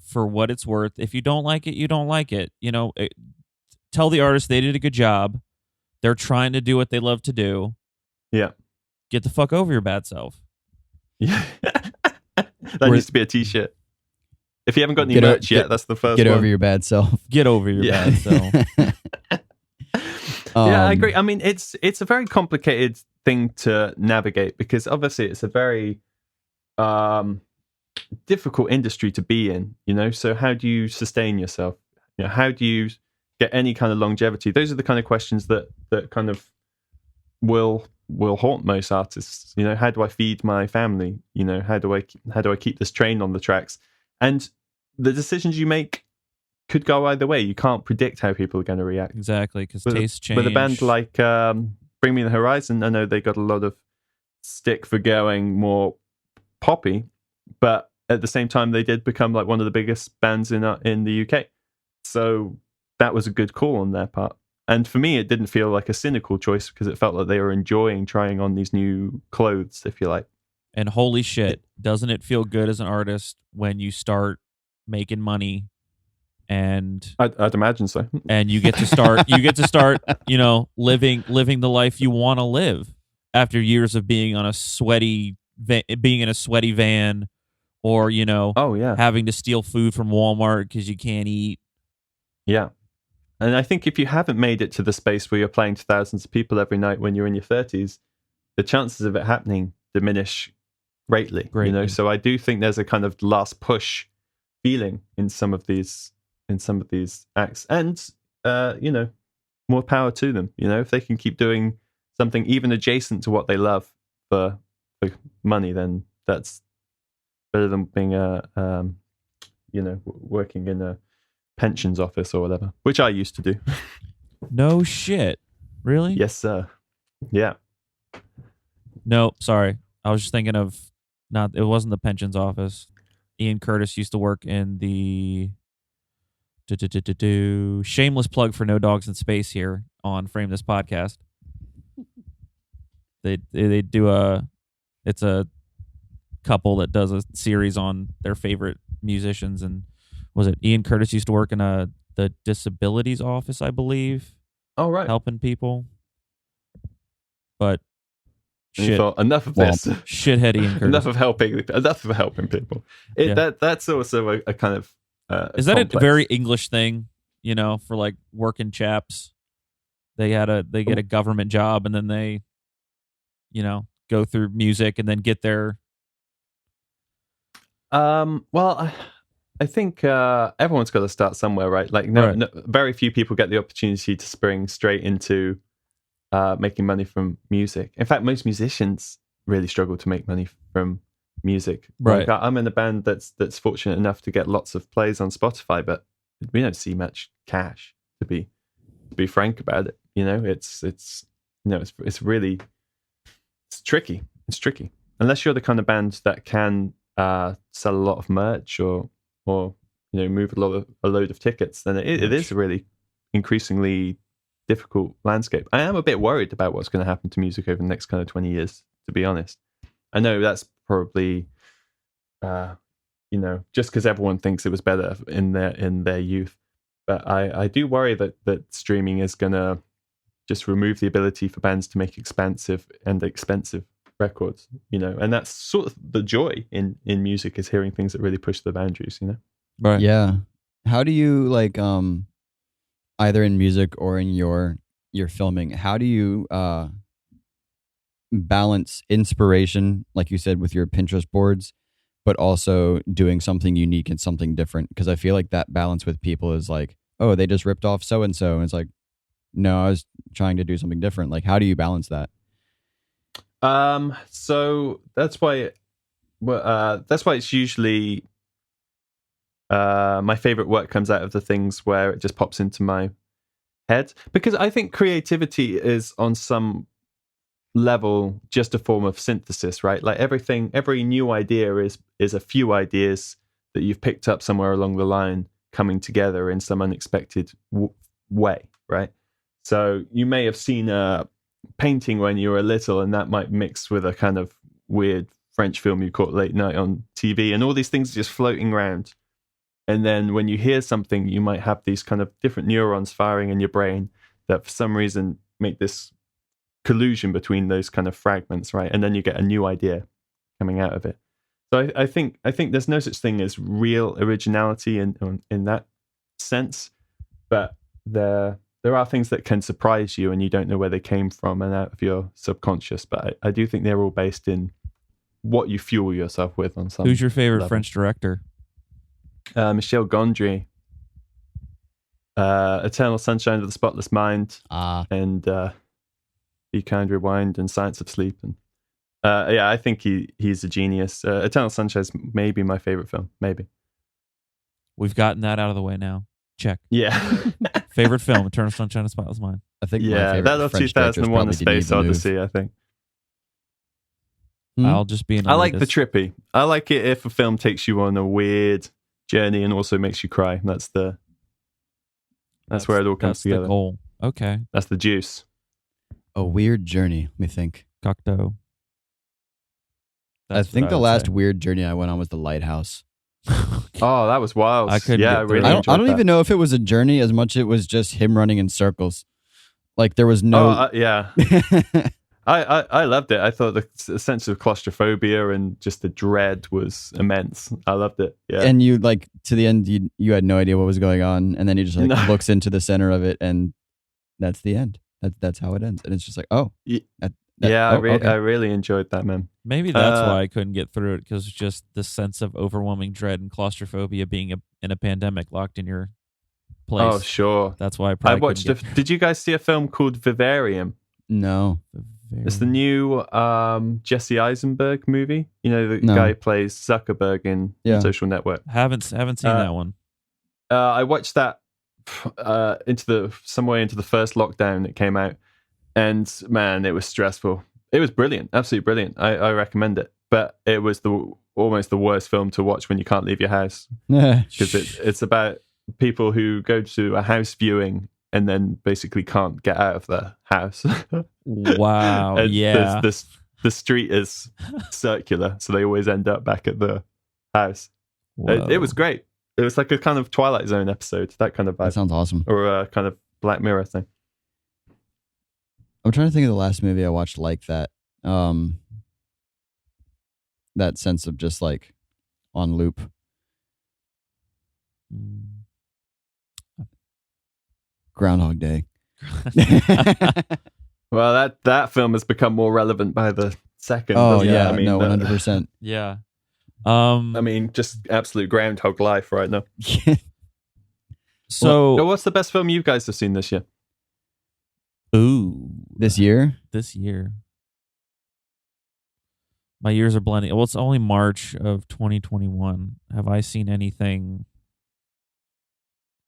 for what it's worth. If you don't like it, you don't like it. Tell the artist they did a good job. They're trying to do what they love to do. Yeah. Get the fuck over your bad self. Yeah. That needs to be a t-shirt. If you haven't got any merch yet, that's the first one. Get over your bad self. Get over your bad self. Yeah, I agree. I mean, it's a very complicated thing to navigate, because obviously it's a very difficult industry to be in, so how do you sustain yourself? How do you get any kind of longevity? Those are the kind of questions that kind of will haunt most artists. How do I feed my family? How do I keep this train on the tracks? And the decisions you make could go either way. You can't predict how people are going to react. Exactly, because tastes change. With a band like Bring Me the Horizon, I know they got a lot of stick for going more poppy, but at the same time, they did become like one of the biggest bands in the UK. So that was a good call on their part. And for me, it didn't feel like a cynical choice, because it felt like they were enjoying trying on these new clothes, if you like. And holy shit, doesn't it feel good as an artist when you start making money? And I'd imagine so. And you get to start living the life you want to live after years of being on a sweaty van, or having to steal food from Walmart because you can't eat. Yeah. And I think if you haven't made it to the space where you're playing to thousands of people every night when you're in your 30s, the chances of it happening diminish greatly. So I do think there's a kind of last push feeling in some of these acts, and more power to them. If they can keep doing something even adjacent to what they love for money, then that's better than being working in a pensions office or whatever, which I used to do. No shit. Really? Yes, sir. Yeah. No, sorry. I was just thinking of it wasn't the pensions office. Ian Curtis used to work in the shameless plug for No Dogs in Space here on Frame This Podcast. They do it's a couple that does a series on their favorite musicians, and was it Ian Curtis used to work in the disabilities office, I believe. Oh, right. Helping people. But shit. Thought, enough of this. Shithead Ian Curtis. Enough of helping people. That's also a kind of is that complex. A very English thing, for like working chaps? They get a government job, and then they, go through music and then get their Well, I think everyone's got to start somewhere, right? Like, Right. no, very few people get the opportunity to spring straight into making money from music. In fact, most musicians really struggle to make money from music. Right. Like, I'm in a band that's fortunate enough to get lots of plays on Spotify, but we don't see much cash. To be frank about it, it's really tricky. It's tricky unless you're the kind of band that can sell a lot of merch or move a load of tickets. Then it is a really increasingly difficult landscape. I am a bit worried about what's going to happen to music over the next kind of 20 years. To be honest, I know that's probably just because everyone thinks it was better in their youth, but I do worry that streaming is going to just remove the ability for bands to make expensive records, and that's sort of the joy in music, is hearing things that really push the boundaries, Right. Yeah. How do you like either in music or in your filming, how do you balance inspiration, like you said, with your Pinterest boards, but also doing something unique and something different? Because I feel like that balance with people is like, oh, they just ripped off so and so, and it's like, no, I was trying to do something different. Like, how do you balance that? So that's why it's usually my favorite work comes out of the things where it just pops into my head, because I think creativity is on some level just a form of synthesis, right? Like every new idea is a few ideas that you've picked up somewhere along the line coming together in some unexpected way, right? So you may have seen a painting when you were little, and that might mix with a kind of weird French film you caught late night on TV, and all these things are just floating around. And then when you hear something, you might have these kind of different neurons firing in your brain that for some reason make this collusion between those kind of fragments, right? And then you get a new idea coming out of it. So I think there's no such thing as real originality in that sense, but there are things that can surprise you and you don't know where they came from and out of your subconscious. But I do think they're all based in what you fuel yourself with on some. Who's your favorite level. French director? Michel Gondry. Eternal Sunshine of the Spotless Mind, and Be Kind, Rewind, and Science of Sleep. And I think he's a genius. Eternal Sunshine is maybe my favorite film. Maybe. We've gotten that out of the way now. Check. Yeah. Favorite film, Eternal Sunshine of the Spotless Mind. I think my Yeah, favorite that was French director is 2001: A probably Denis Space Villeneuve. Odyssey, I think. I'll just be an I like the elitist. trippy. I like it if a film takes you on a weird journey and also makes you cry. That's where it all comes that's together. The goal. Okay. That's the juice. A weird journey. Let me think. Cocteau. I think the last weird journey I went on was the Lighthouse. Oh, that was wild. I couldn't yeah, get I through really it. I don't even know if it was a journey as much it was just him running in circles. Like there was no. Yeah. I loved it. I thought the sense of claustrophobia and just the dread was immense. I loved it. Yeah. And you like to the end, you had no idea what was going on, and then he just like looks into the center of it, and that's the end. That's how it ends, and it's just like, oh, I okay. really enjoyed that, man. Maybe that's why I couldn't get through it, because just the sense of overwhelming dread and claustrophobia being in a pandemic locked in your place. Oh, sure. That's why I I probably watched. Did you guys see a film called Vivarium? No. It's the new Jesse Eisenberg movie. You know, the guy who plays Zuckerberg in Social Network. Haven't seen that one. I watched that somewhere into the first lockdown it came out, and man, it was stressful. It was brilliant, absolutely brilliant. I recommend it, but it was almost the worst film to watch when you can't leave your house, because it's about people who go to a house viewing and then basically can't get out of the house. Wow. Yeah. The street is circular, so they always end up back at the house. It was great. It was like a kind of Twilight Zone episode, that kind of vibe. That sounds awesome. Or a kind of Black Mirror thing. I'm trying to think of the last movie I watched like that. That sense of just like on loop. Groundhog Day. Well, that film has become more relevant by the second. Oh doesn't it? yeah, I mean, no, 100%. Yeah. I mean, just absolute groundhog life right now. So, So what's the best film you guys have seen this year? ooh, This year? this year. My years are blending. Well, it's only March of 2021. Have I seen anything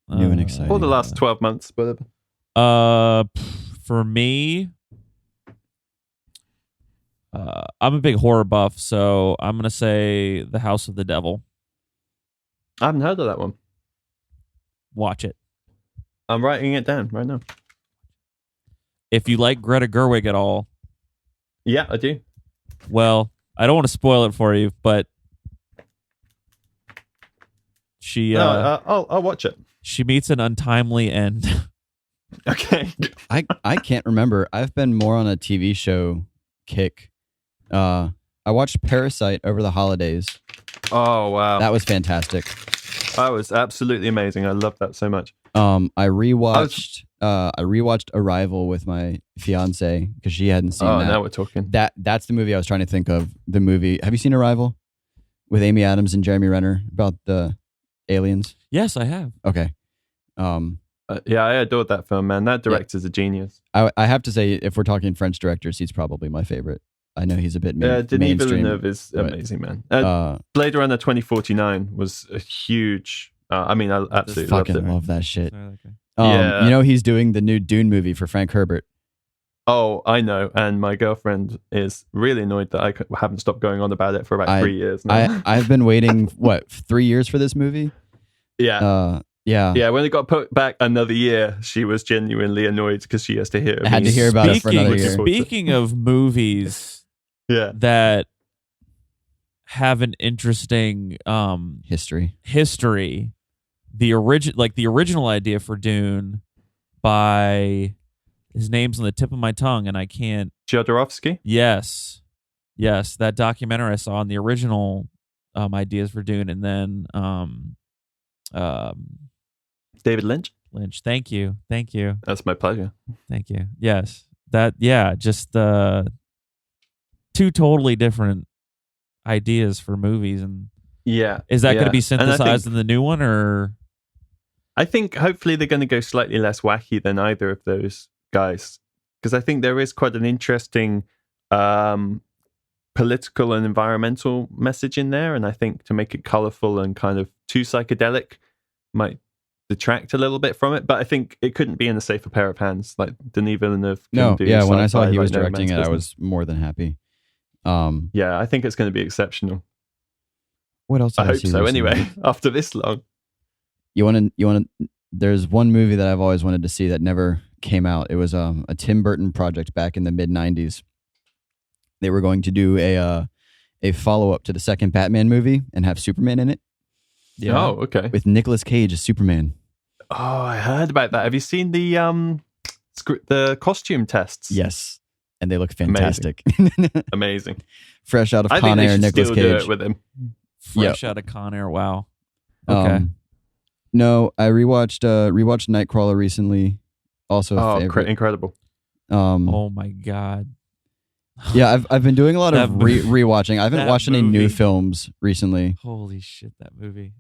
New and exciting. For the last 12 months, whatever. For me, I'm a big horror buff, so I'm gonna say The House of the Devil. I haven't heard of that one. Watch it. I'm writing it down right now. If you like Greta Gerwig at all, Yeah, I do. well, I don't want to spoil it for you, but she I'll watch it. she meets an untimely end. Okay. I can't remember. I've been more on a TV show kick. I watched Parasite over the holidays. Oh wow, That was fantastic. that was absolutely amazing. I love that so much. I rewatched Arrival with my fiance because she hadn't seen Oh, that. now we're talking. That's the movie I was trying to think of. The movie. Have you seen Arrival with Amy Adams and Jeremy Renner about the aliens? Yes, I have. Okay. Yeah, I adored that film, man. That director's a genius. I have to say, if we're talking French directors, he's probably my favorite. I know he's a bit Denis mainstream. Villeneuve is but, amazing, man. Blade Runner 2049 was a huge. I mean, I absolutely fucking loved it. love that shit. Sorry, okay. Yeah. You know he's doing the new Dune movie for Frank Herbert. Oh, I know. And my girlfriend is really annoyed that I haven't stopped going on about it for about 3 years now. I've been waiting 3 years for this movie. Yeah. Yeah. Yeah, when it got put back another year, she was genuinely annoyed because she has to hear. I had to hear about it for another year. Speaking of movies Yeah. that have an interesting History. the original idea for Dune by his name's on the tip of my tongue and I can't. Jodorowsky? Yes, that documentary I saw on the original ideas for Dune, and then David Lynch? Lynch. Thank you. That's my pleasure. Thank you. Yes. Just two totally different ideas for movies. And Yeah. is that going to be And synthesized in the new one, or? I think hopefully they're going to go slightly less wacky than either of those guys, because I think there is quite an interesting political and environmental message in there, and I think to make it colorful and kind of too psychedelic might detract a little bit from it, but I think it couldn't be in a safer pair of hands. Like Denis Villeneuve can do when I saw sci-fi he was like no directing it, man's I business. was more than happy. Yeah, I think it's going to be exceptional. What else did I hope see so. recently? Anyway, after this long, You want to there's one movie that I've always wanted to see that never came out. It was a Tim Burton project back in the mid 90s. They were going to do a follow-up to the second Batman movie and have Superman in it. Yeah. Oh, okay. With Nicolas Cage as Superman. Oh, I heard about that. Have you seen the costume tests? Yes. And they look fantastic. Amazing. Fresh out of I Con think Air, they should Nicolas still Cage. do it with him. Fresh out of Con Air. Wow. Okay. No, I rewatched Nightcrawler recently. Also a favorite. Incredible. Oh my God. Yeah, I've been doing a lot of That movie- rewatching. I haven't that watched any new movie. films recently. Holy shit, that movie.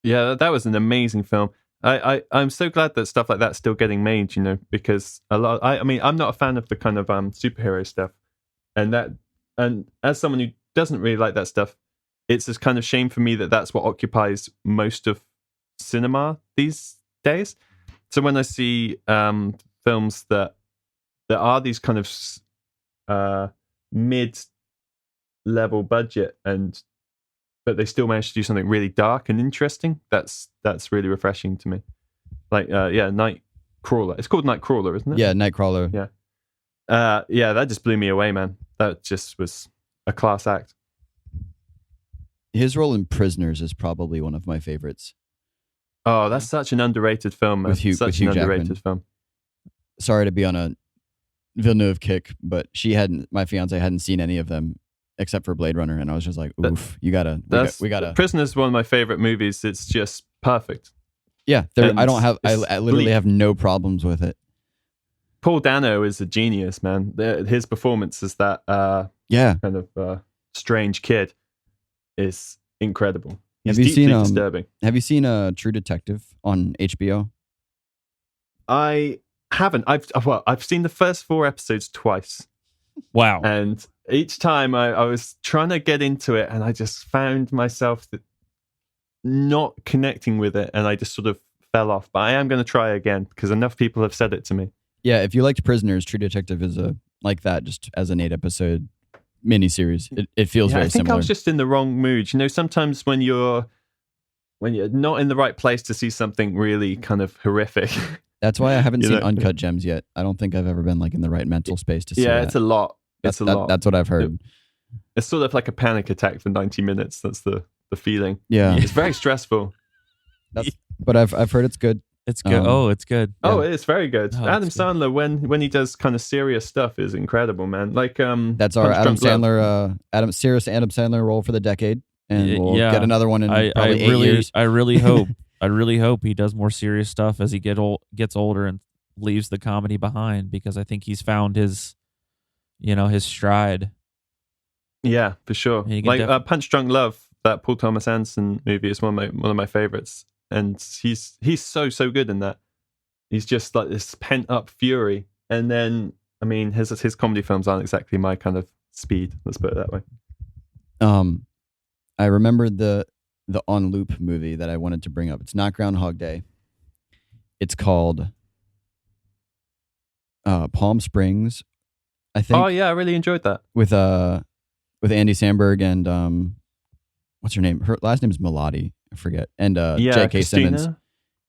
Yeah, that was an amazing film. I'm so glad that stuff like that's still getting made, because I mean, I'm not a fan of the kind of superhero stuff, and as someone who doesn't really like that stuff, it's this kind of shame for me that that's what occupies most of cinema these days. So when I see films that are these kind of mid-level budget but they still manage to do something really dark and interesting, that's really refreshing to me. Like Nightcrawler. It's called Nightcrawler, isn't it? Yeah, Nightcrawler. Yeah. That just blew me away, man. That just was a class act. His role in Prisoners is probably one of my favorites. Oh, that's such an underrated film, man. With Hugh underrated Jackman. film. Sorry to be on a Villeneuve kick, but my fiance hadn't seen any of them except for Blade Runner, and I was just like, oof, we gotta. Prisoners is one of my favorite movies. It's just perfect. Yeah, I literally have no problems with it. Paul Dano is a genius, man. His performance is that kind of strange kid is incredible. He's Have you deeply seen disturbing. Have you seen True Detective on HBO? I haven't. I've seen the first 4 episodes twice. Wow. And each time I was trying to get into it, and I just found myself not connecting with it, and I just sort of fell off. But I am going to try again because enough people have said it to me. Yeah, if you liked Prisoners, True Detective is like that, just as an 8-episode miniseries. It feels very I think similar. I was just in the wrong mood. Sometimes when you're not in the right place to see something really kind of horrific. That's why I haven't seen Uncut Gems yet. I don't think I've ever been like in the right mental space to see that. It's a lot. It's a lot. That's what I've heard. It's sort of like a panic attack for 90 minutes. That's the feeling. Yeah. It's very stressful. But I've heard it's good. It's good. It's good. Oh, it is very good. Oh, Adam it's good. Sandler, when he does kind of serious stuff, is incredible, man. Like That's our Punch Adam Drunk Love. Sandler, serious Adam Sandler role for the decade, and we'll Yeah. get another one in I probably 8 years. really hope he does more serious stuff as he gets older and leaves the comedy behind, because I think he's found his stride. Yeah, for sure. Yeah, you can Punch Drunk Love, that Paul Thomas Anderson movie, is one of my favorites, and he's so good in that. He's just like this pent up fury, and then his comedy films aren't exactly my kind of speed. Let's put it that way. I remembered the On Loop movie that I wanted to bring up. It's not Groundhog Day. It's called Palm Springs, I think. Oh yeah, I really enjoyed that. With Andy Samberg and what's her name? Her last name is Melody. I forget. And J.K. Christina? Simmons.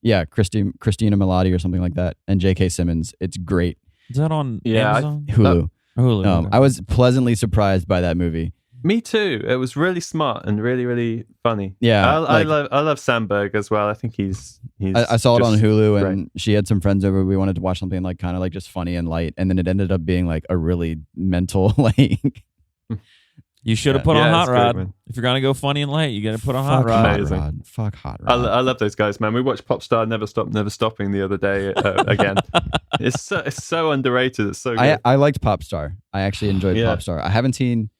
Yeah, Christina Melody or something like that. And J.K. Simmons. It's great. Is that on Yeah, Amazon? Hulu. Hulu. Okay. I was pleasantly surprised by that movie. Me too. It was really smart and really, really funny. Yeah, I love Sandberg as well. I think he's. I saw it on just Hulu, great. and she had some friends over. We wanted to watch something like kind of like just funny and light, and then it ended up being like a really mental like. You should have put on Yeah, Hot it's great, Rod. man. If you're gonna go funny and light, you got to put on Hot Rod. Amazing. Fuck Hot Rod. I love those guys, man. We watched Popstar Never Stop, Never Stopping the other day again. It's so underrated. It's so good. I liked Popstar. I actually enjoyed Popstar. I haven't seen.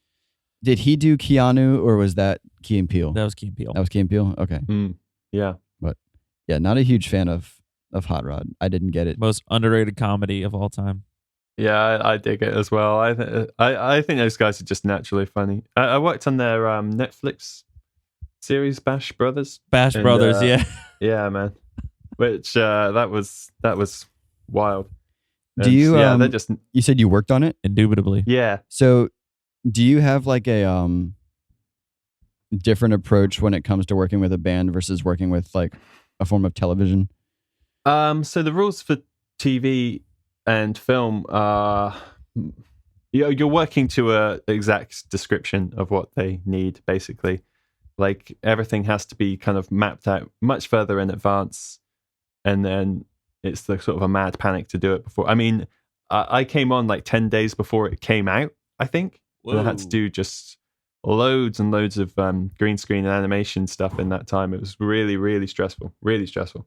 Did he do Keanu or was that Key and Peele? That was Key and Peele. That was Key and Peele. Okay. Yeah. But yeah, not a huge fan of Hot Rod. I didn't get it. Most underrated comedy of all time. Yeah, I dig it as well. I think those guys are just naturally funny. I worked on their Netflix series, Bash Brothers. Brothers, yeah. Yeah, man. Which that was wild. Do you? They're just. You said you worked on it. Indubitably. Yeah. So, do you have like a different approach when it comes to working with a band versus working with like a form of television? So the rules for TV and film are you're working to a exact description of what they need, basically. Like everything has to be kind of mapped out much further in advance, and then it's the sort of a mad panic to do it before. I mean, I came on like 10 days before it came out, I think. And I had to do just loads and loads of green screen and animation stuff in that time. It was really, really stressful. Really stressful.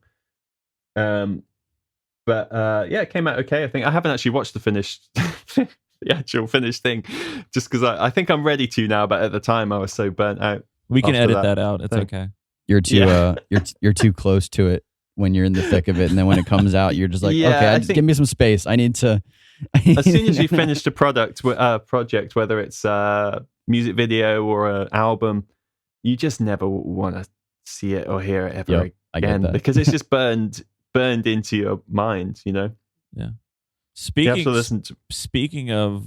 But it came out okay. I think I haven't actually watched the actual finished thing, just because I think I'm ready to now. But at the time, I was so burnt out. We can edit that out. It's okay. You're too you're too close to it when you're in the thick of it, and then when it comes out, you're just like, give me some space. I need to. As soon as you finish a project, whether it's a music video or an album, you just never want to see it or hear it ever again, because it's just burned into your mind, you know. Yeah. Speaking of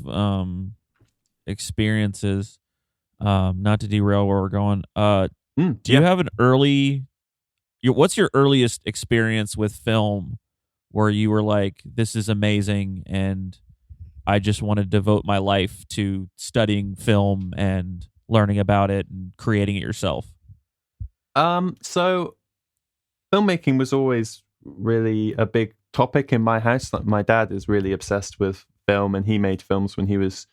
experiences, not to derail where we're going. Do you have an what's your earliest experience with film where you were like, this is amazing and I just want to devote my life to studying film and learning about it and creating it yourself? So filmmaking was always really a big topic in my house. Like, my dad is really obsessed with film, and he made films when he was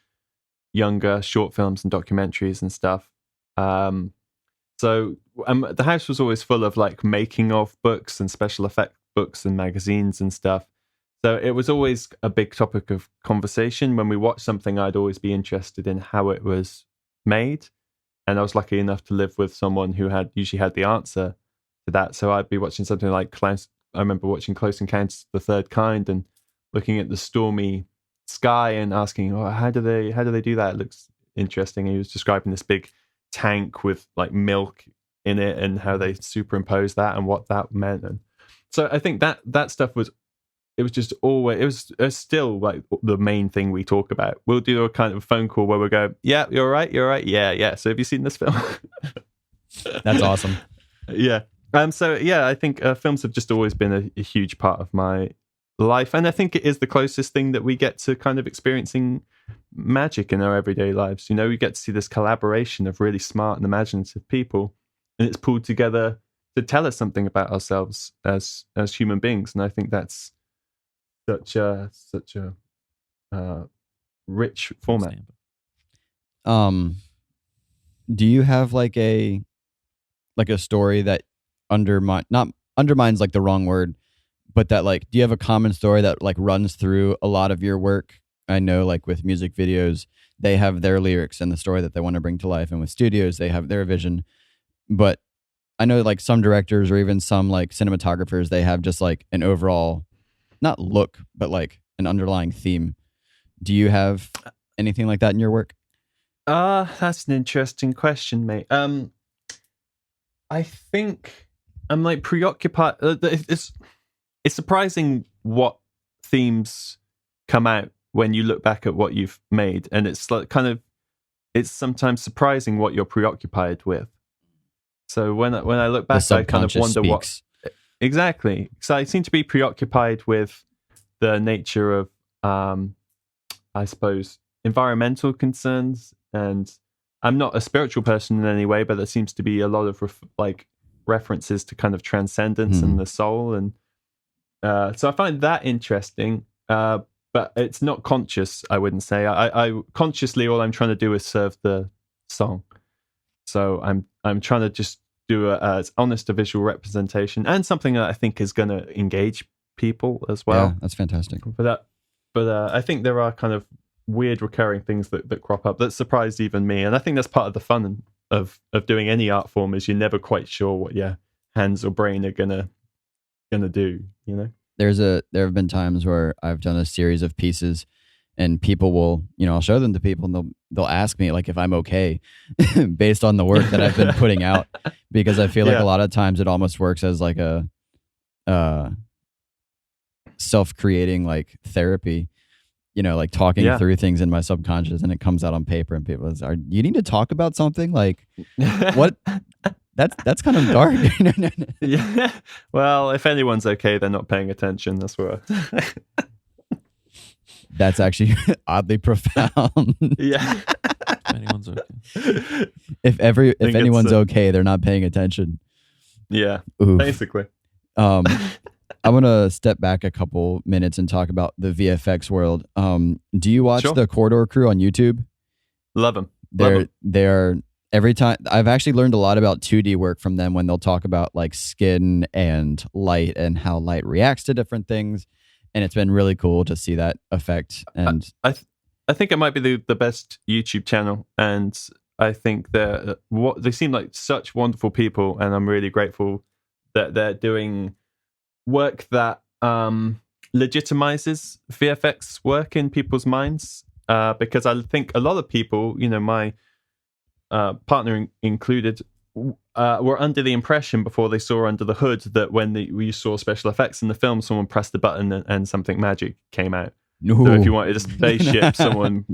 younger, short films and documentaries and stuff. So the house was always full of like making of books and special effect books and magazines and stuff. So it was always a big topic of conversation. When we watched something, I'd always be interested in how it was made. And I was lucky enough to live with someone who had usually had the answer to that. So I'd be watching something like I remember watching Close Encounters of the Third Kind and looking at the stormy sky and asking, "Oh, how do they do that? It looks interesting." And he was describing this big tank with like milk in it and how they superimpose that and what that meant. And so I think that stuff was just always, it was still like the main thing we talk about. We'll do a kind of phone call where we'll go, "Yeah, you're right, yeah, so have you seen this film?" That's awesome. Yeah. So yeah, I think films have just always been a huge part of my life, and I think it is the closest thing that we get to kind of experiencing magic in our everyday lives. You know, we get to see this collaboration of really smart and imaginative people, and it's pulled together to tell us something about ourselves as human beings. And I think that's such a rich format. Do you have like a story that not undermines like the wrong word, but that like, do you have a common story that like runs through a lot of your work? I know like with music videos, they have their lyrics and the story that they want to bring to life, and with studios, they have their vision. But I know like some directors or even some like cinematographers, they have just like an overall, not look, but like an underlying theme. Do you have anything like that in your work? That's an interesting question, mate. I think I'm like preoccupied. It's surprising what themes come out when you look back at what you've made, and it's like it's sometimes surprising what you're preoccupied with. So when I look back, I kind of wonder what exactly. So I seem to be preoccupied with the nature of, I suppose, environmental concerns, and I'm not a spiritual person in any way, but there seems to be a lot of references to kind of transcendence and the soul, and so I find that interesting. But it's not conscious, I wouldn't say. I consciously, all I'm trying to do is serve the song. So I'm trying to just do as honest a visual representation, and something that I think is going to engage people as well. Yeah, that's fantastic. But I think there are kind of weird recurring things that crop up that surprised even me, and I think that's part of the fun of doing any art form, is you're never quite sure what your hands or brain are gonna do. You know, there have been times where I've done a series of pieces, and people will, I'll show them to people, and they'll ask me like if I'm okay based on the work that I've been putting out, because I feel like a lot of times it almost works as like a self-creating like therapy, like talking through things in my subconscious, and it comes out on paper, and people are, you need to talk about something like what? That's kind of dark. Yeah. Well, if anyone's okay, they're not paying attention. That's what. That's actually oddly profound. Yeah. If anyone's okay. If anyone's okay, they're not paying attention. Yeah. Oof. Basically. I want to step back a couple minutes and talk about the VFX world. Do you watch the Corridor Crew on YouTube? Love them. They're every time. I've actually learned a lot about 2D work from them when they'll talk about like skin and light and how light reacts to different things. And it's been really cool to see that effect. And I think it might be the best YouTube channel. And I think they seem like such wonderful people. And I'm really grateful that they're doing work that legitimizes VFX work in people's minds. Because I think a lot of people, my partner included, were under the impression before they saw Under the Hood that when we saw special effects in the film, someone pressed the button and something magic came out. No. So if you wanted a spaceship, someone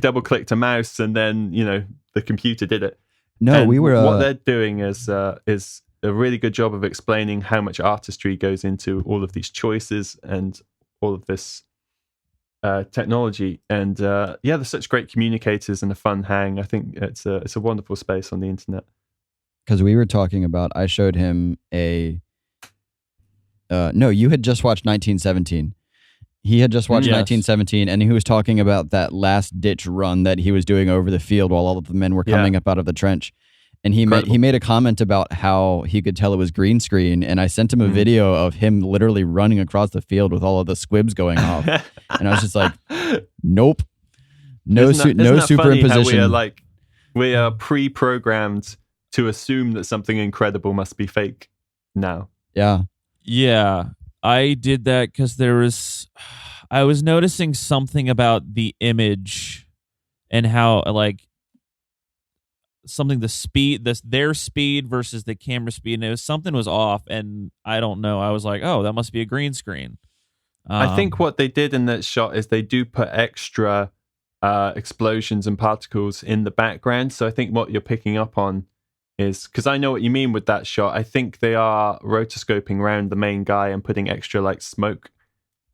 double clicked a mouse and then the computer did it. No, and we were. What they're doing is a really good job of explaining how much artistry goes into all of these choices and all of this technology. And they're such great communicators and a fun hang. I think it's a wonderful space on the internet. Because we were talking about, I showed him no, you had just watched 1917. He had just watched 1917, and he was talking about that last ditch run that he was doing over the field while all of the men were coming up out of the trench. And he made a comment about how he could tell it was green screen, and I sent him a video of him literally running across the field with all of the squibs going off. And I was just like, nope. No superimposition. Funny how we are like We are pre-programmed to assume that something incredible must be fake now. Yeah. Yeah, I did that because I was noticing something about the image and how like something their speed versus the camera speed, and something was off, and I don't know. I was like, oh, that must be a green screen. I think what they did in that shot is they do put extra explosions and particles in the background. So I think what you're picking up on is, because I know what you mean with that shot, I think they are rotoscoping around the main guy and putting extra like smoke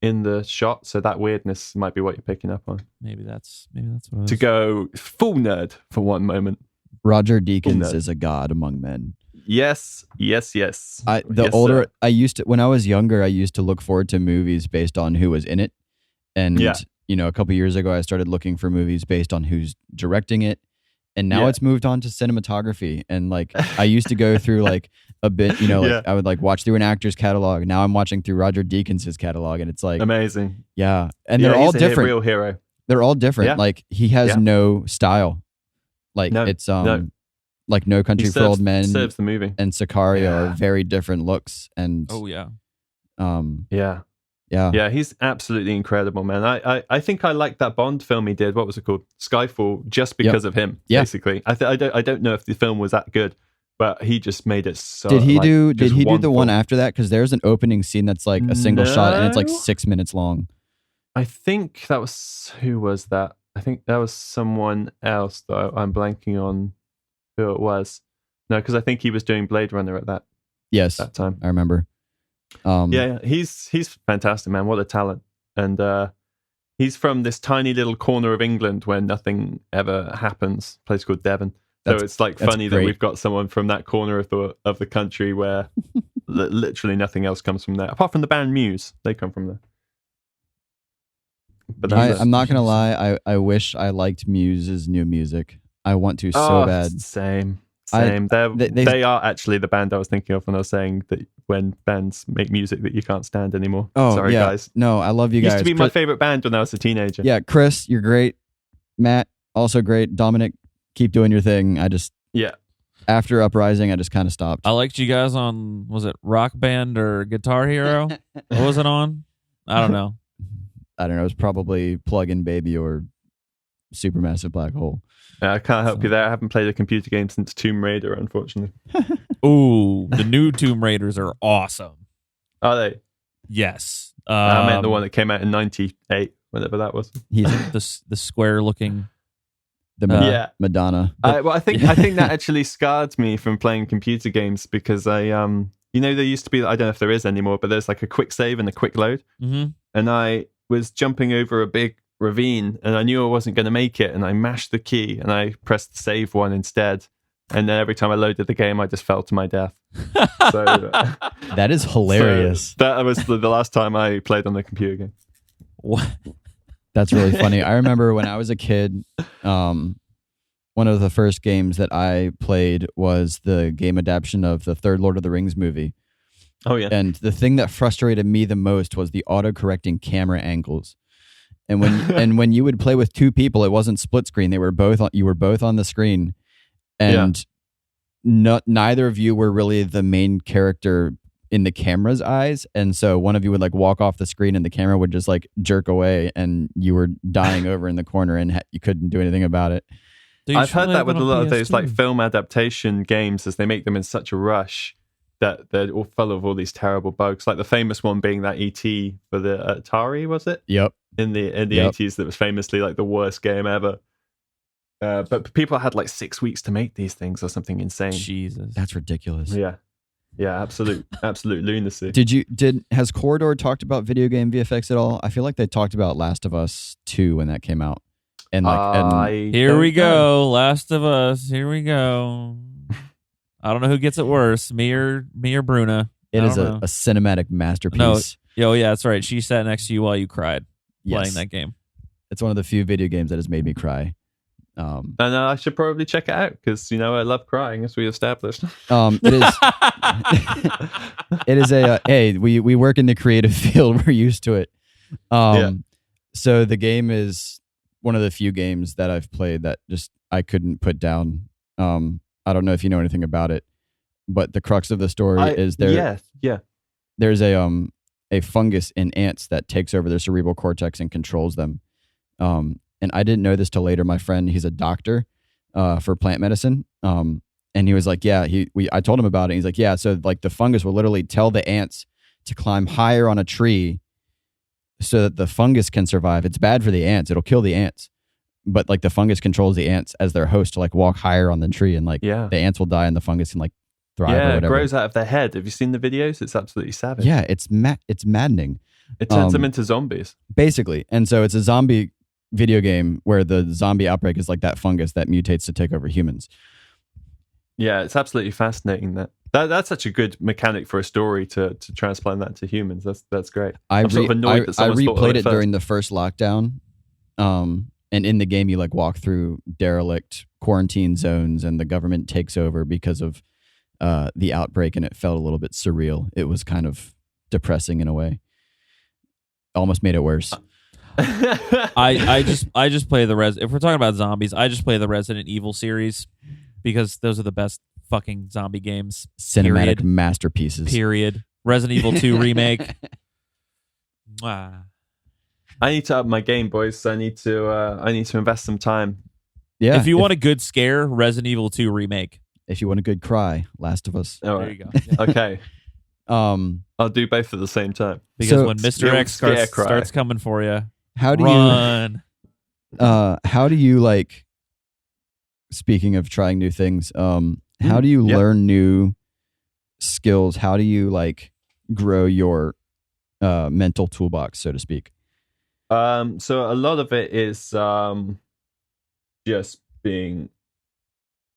in the shot. So that weirdness might be what you're picking up on. Maybe that's what it was. To go full nerd for one moment. Roger Deakins is a god among men. Yes. When I was younger, I used to look forward to movies based on who was in it. And, a couple years ago, I started looking for movies based on who's directing it. And now it's moved on to cinematography. And like, I used to go through like a bit, I would like watch through an actor's catalog. Now I'm watching through Roger Deakins' catalog, and it's like amazing. Yeah. And they're all different. Real hero. They're all different. Yeah. Like he has no style. Like it's like No Country for Old Men serves the movie. And Sicario are very different looks. And yeah, he's absolutely incredible, man. I think I liked that Bond film he did. What was it called? Skyfall, just because of him. Basically, I don't know if the film was that good, but he just made it so. Did he do the one after that? Because there's an opening scene that's like a single shot, and it's like 6 minutes long. I think that was, who was that? I think that was someone else, though. I'm blanking on who it was. No, because I think he was doing Blade Runner at that time. I remember. He's fantastic, man. What a talent. And he's from this tiny little corner of England where nothing ever happens, a place called Devon. So it's like funny that we've got someone from that corner of the country where literally nothing else comes from there, apart from the band Muse. They come from there. But I'm not gonna lie, I wish I liked Muse's new music. I want to so bad. Same. They are actually the band I was thinking of when I was saying that when bands make music that you can't stand anymore. Oh, sorry, guys. No, I love you guys. Used to be my favorite band when I was a teenager. Yeah, Chris, you're great. Matt, also great. Dominic, keep doing your thing. After Uprising, I just kind of stopped. I liked you guys on, was it Rock Band or Guitar Hero? What was it on? I don't know. It was probably Plug-in Baby or Supermassive Black Hole. I can't help you there. I haven't played a computer game since Tomb Raider, unfortunately. Ooh, the new Tomb Raiders are awesome. Are they? Yes. I meant the one that came out in 98, whatever that was. The square looking. Madonna. I think that actually scarred me from playing computer games because there used to be, I don't know if there is anymore, but there's like a quick save and a quick load. Mm-hmm. And I was jumping over a big ravine and I knew I wasn't going to make it, and I mashed the key and I pressed the save one instead, and then every time I loaded the game I just fell to my death. So that is hilarious. So that was the last time I played on the computer game. What? That's really funny. I remember when I was a kid, one of the first games that I played was the game adaptation of the third Lord of the Rings movie. Oh yeah. And the thing that frustrated me the most was the auto-correcting camera angles. And when you would play with two people, it wasn't split screen. You were both on the screen, and neither of you were really the main character in the camera's eyes. And so one of you would like walk off the screen, and the camera would just like jerk away, and you were dying over in the corner, and you couldn't do anything about it. I've heard that with a lot of those like film adaptation games, as they make them in such a rush that they're all full of all these terrible bugs. Like the famous one being that E.T. for the Atari, was it? Yep. In the 80s, that was famously like the worst game ever. But people had like 6 weeks to make these things or something insane. Jesus, that's ridiculous. Yeah, absolute lunacy. Has Corridor talked about video game VFX at all? I feel like they talked about Last of Us 2 when that came out. And here we go, Last of Us. Here we go. I don't know who gets it worse, me or Bruna. It is a cinematic masterpiece. No, yeah, that's right. She sat next to you while you cried playing that game. It's one of the few video games that has made me cry. And I should probably check it out because I love crying, as we established. It is. It is hey, we work in the creative field. We're used to it. So the game is one of the few games that I've played that just I couldn't put down. I don't know if you know anything about it, but the crux of the story is there's a fungus in ants that takes over their cerebral cortex and controls them. And I didn't know this till later. My friend, he's a doctor for plant medicine. And he was like, I told him about it. He's like, yeah, so like the fungus will literally tell the ants to climb higher on a tree so that the fungus can survive. It's bad for the ants. It'll kill the ants. But like the fungus controls the ants as their host to like walk higher on the tree, and like the ants will die and the fungus can like thrive or whatever. It grows out of their head. Have you seen the videos? It's absolutely savage. Yeah, it's maddening. It turns them into zombies. Basically. And so it's a zombie video game where the zombie outbreak is like that fungus that mutates to take over humans. Yeah, it's absolutely fascinating that's such a good mechanic for a story to transplant that to humans. That's great. I'm sort of annoyed that someone's thought of replayed it it first. during the first lockdown. And in the game, you like walk through derelict quarantine zones, and the government takes over because of the outbreak, and it felt a little bit surreal. It was kind of depressing in a way. Almost made it worse. I just play if we're talking about zombies, I just play the Resident Evil series because those are the best fucking zombie games. Cinematic masterpieces. Period. Resident Evil 2 remake. Mwah. I need to up my game, boys. So I need to invest some time. Yeah. If you want a good scare, Resident Evil 2 remake. If you want a good cry, Last of Us. All There right. you go. Okay. I'll do both at the same time. Because So- when Mr. X starts coming for you, How do run. how do you like, speaking of trying new things, how do you learn new skills? How do you like grow your mental toolbox, so to speak? So a lot of it is just being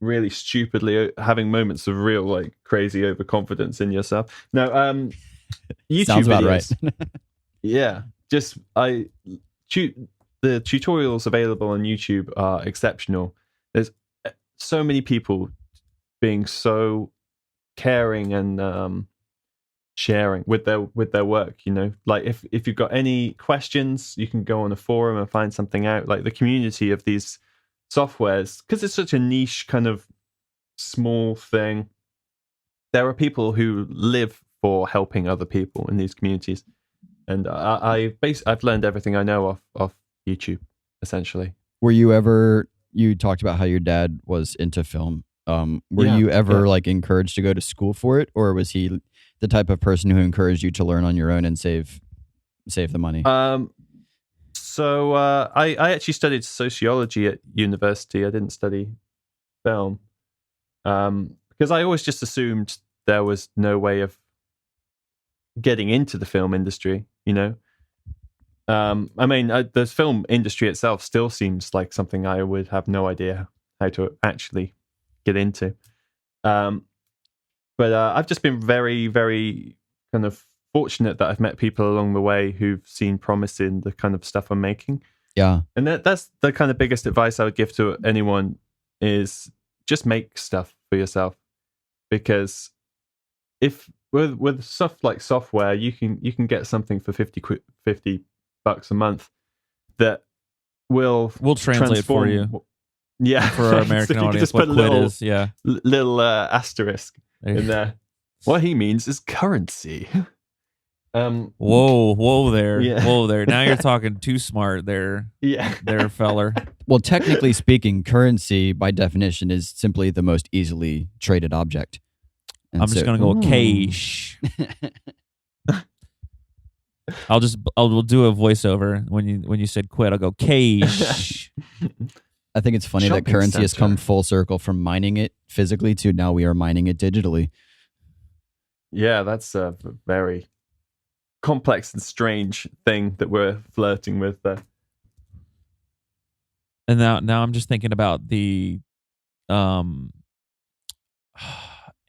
really stupidly having moments of real like crazy overconfidence in yourself. No, YouTube Sounds about videos. right. Yeah, just the tutorials available on YouTube are exceptional. There's so many people being so caring and sharing with their work. You know, like if you've got any questions, you can go on a forum and find something out. Like the community of these softwares, because it's such a niche kind of small thing, there are people who live for helping other people in these communities. And I've learned everything I know off YouTube, essentially. Were you ever, you talked about how your dad was into film. Were you ever like encouraged to go to school for it, or was he the type of person who encouraged you to learn on your own and save the money? So I actually studied sociology at university. I didn't study film because I always just assumed there was no way of getting into the film industry, you know. I mean, the film industry itself still seems like something I would have no idea how to actually get into. But I've just been very, very kind of fortunate that I've met people along the way who've seen promise in the kind of stuff I'm making. Yeah. And that's the kind of biggest advice I would give to anyone is just make stuff for yourself. Because if with stuff like software, you can get something for $50 a month that will translate for you. Yeah, For our American so you can audience, just what put a quid little, is, yeah. little asterisk in there. What he means is currency. Whoa there. Yeah. Whoa there. Now you're talking too smart there. Yeah. There, feller. Well, technically speaking, currency by definition is simply the most easily traded object. And I'm just gonna go with cash. We'll do a voiceover when you said quit. I'll go cash. I think it's funny that Shopping currency has center. come full circle from mining it physically to now we are mining it digitally. Yeah, that's a very complex and strange thing that we're flirting with there. And now I'm just thinking about the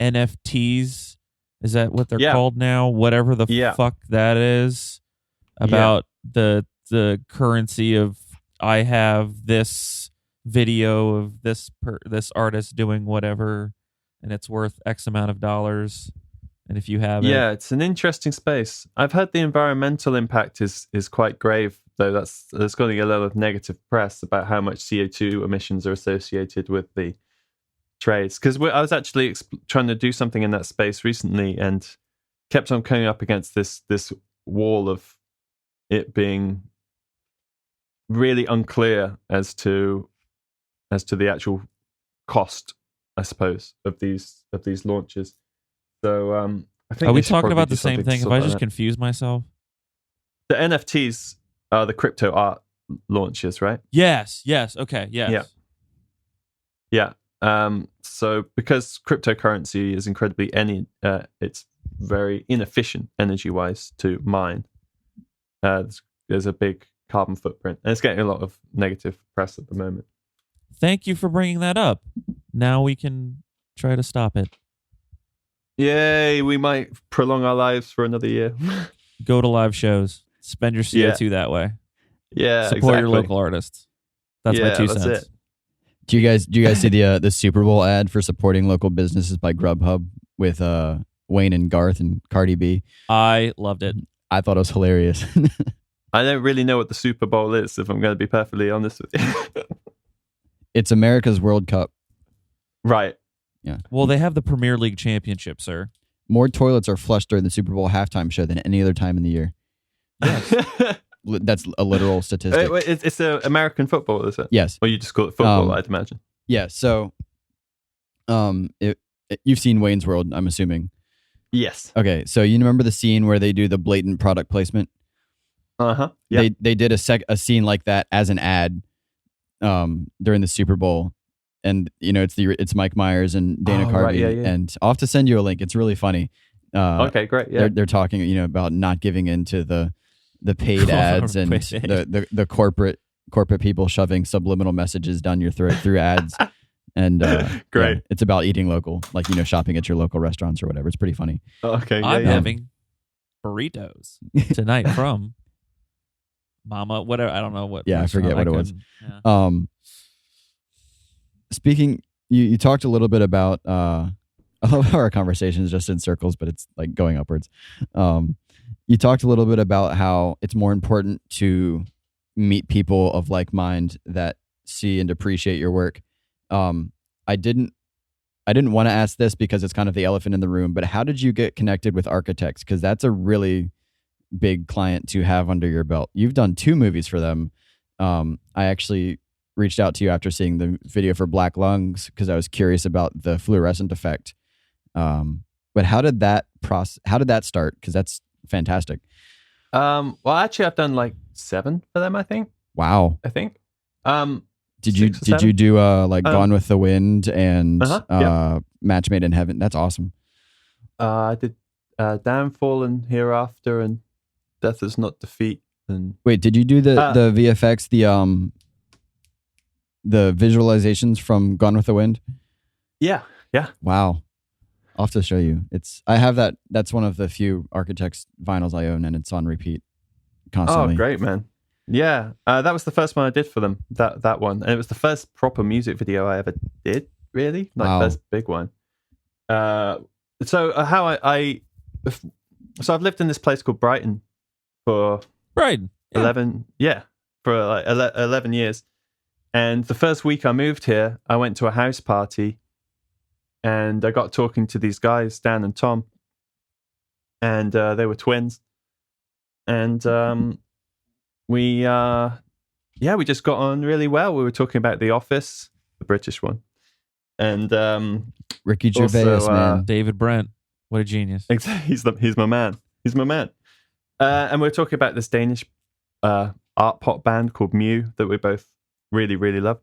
NFTs. Is that what they're called now? Whatever the fuck that is. About the currency of I have this video of this artist doing whatever, and it's worth X amount of dollars. And if you have it, it's an interesting space. I've heard the environmental impact is quite grave. though. There's got to be a lot of negative press about how much CO2 emissions are associated with the trades. Because I was actually trying to do something in that space recently and kept on coming up against this wall of it being really unclear as to the actual cost, I suppose, of these launches. So I think are we talking about the same thing? Have I just that. confused myself? The NFTs are the crypto art launches, right? Yes. Okay. Yes. Yeah. So because cryptocurrency is incredibly it's very inefficient energy-wise to mine. There's a big carbon footprint, and it's getting a lot of negative press at the moment. Thank you for bringing that up. Now we can try to stop it. Yay! We might prolong our lives for another year. Go to live shows. Spend your CO2 that way. Yeah, support exactly. your local artists. That's my 2 cents. It. Do you guys see the Super Bowl ad for supporting local businesses by Grubhub with Wayne and Garth and Cardi B? I loved it. I thought it was hilarious. I don't really know what the Super Bowl is, if I'm going to be perfectly honest with you. It's America's World Cup. Right. Yeah. Well, they have the Premier League Championship, sir. More toilets are flushed during the Super Bowl halftime show than any other time in the year. Yes. That's a literal statistic. It's American football, is it? Yes. Or you just call it football, I'd imagine. Yeah. So, you've seen Wayne's World, I'm assuming. Yes. Okay. So you remember the scene where they do the blatant product placement? Uh-huh. Yeah. They did a scene like that as an ad during the Super Bowl. And it's Mike Myers and Dana Carvey, right, yeah. and I'll have to send you a link. It's really funny. Okay, great. Yeah, they're talking, about not giving into the paid ads and the corporate people shoving subliminal messages down your throat through ads. And great. Yeah, it's about eating local, like shopping at your local restaurants or whatever. It's pretty funny. Okay, I'm having burritos tonight from Mama. Whatever, I don't know what. Yeah, I forget what it was. Yeah. Speaking, you talked a little bit about. I love how our conversation is just in circles, but it's like going upwards. You talked a little bit about how it's more important to meet people of like mind that see and appreciate your work. I didn't want to ask this because it's kind of the elephant in the room, but how did you get connected with architects? Because that's a really big client to have under your belt. You've done 2 movies for them. I actually reached out to you after seeing the video for Black Lungs because I was curious about the fluorescent effect. But how did that start? Because that's fantastic. Well, actually, I've done like 7 for them. I think. Wow. I think. Did you do Gone with the Wind and Match Made in Heaven? That's awesome. I did Downfall and Hereafter and Death Is Not Defeat. And wait, did you do the VFX, the visualizations from Gone with the Wind? Yeah. Wow. I'll have to show you. I have that. That's one of the few Architects vinyls I own, and it's on repeat constantly. Oh, great, man. Yeah, that was the first one I did for them. That one, and it was the first proper music video I ever did. Really, first big one. So I've lived in this place called Brighton for 11 years, and the first week I moved here, I went to a house party, and I got talking to these guys, Dan and Tom, and they were twins, and we just got on really well. We were talking about The Office, the British one, and Ricky Gervais, also, man, David Brent, what a genius! He's my man. He's my man. And we were talking about this Danish art pop band called Mew that we both really, really love.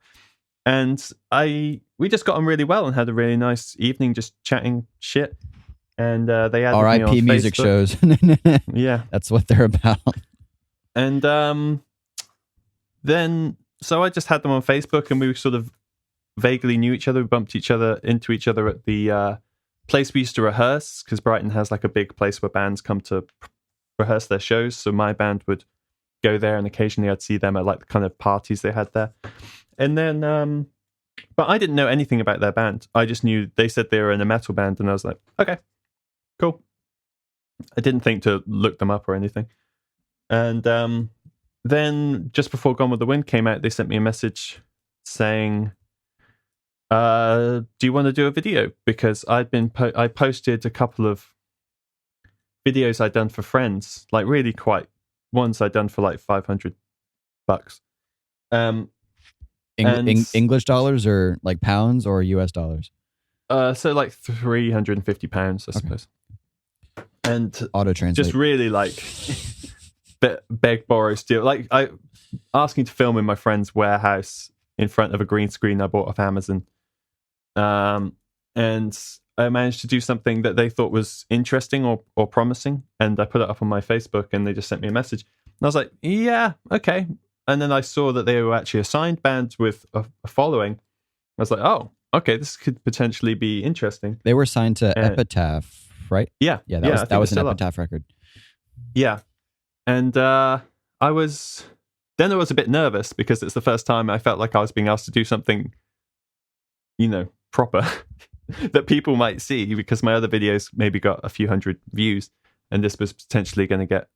And we just got on really well and had a really nice evening just chatting shit. And they added me on RIP music Facebook. shows. Yeah. That's what they're about. And so I just had them on Facebook, and we sort of vaguely knew each other. We bumped into each other at the place we used to rehearse, because Brighton has like a big place where bands come to rehearse their shows. So my band would go there, and occasionally I'd see them at like the kind of parties they had there. And then, but I didn't know anything about their band. I just knew they said they were in a metal band, and I was like, okay, cool. I didn't think to look them up or anything. And then just before Gone with the Wind came out, they sent me a message saying, do you want to do a video? Because I posted a couple of videos I'd done for friends, like really quite ones I'd done for like $500. English dollars or like pounds or US dollars? So like £350, I suppose. And Auto translate. Just really like beg, borrow, steal. Like I asking to film in my friend's warehouse in front of a green screen I bought off Amazon. And I managed to do something that they thought was interesting or promising. And I put it up on my Facebook and they just sent me a message. And I was like, yeah, okay. And then I saw that they were actually a signed band with a following. I was like, oh, okay, this could potentially be interesting. They were signed to Epitaph, right? Yeah. Yeah, that was an Epitaph record. Yeah. And I was a bit nervous because it's the first time I felt like I was being asked to do something, proper that people might see, because my other videos maybe got a few hundred views and this was potentially going to get,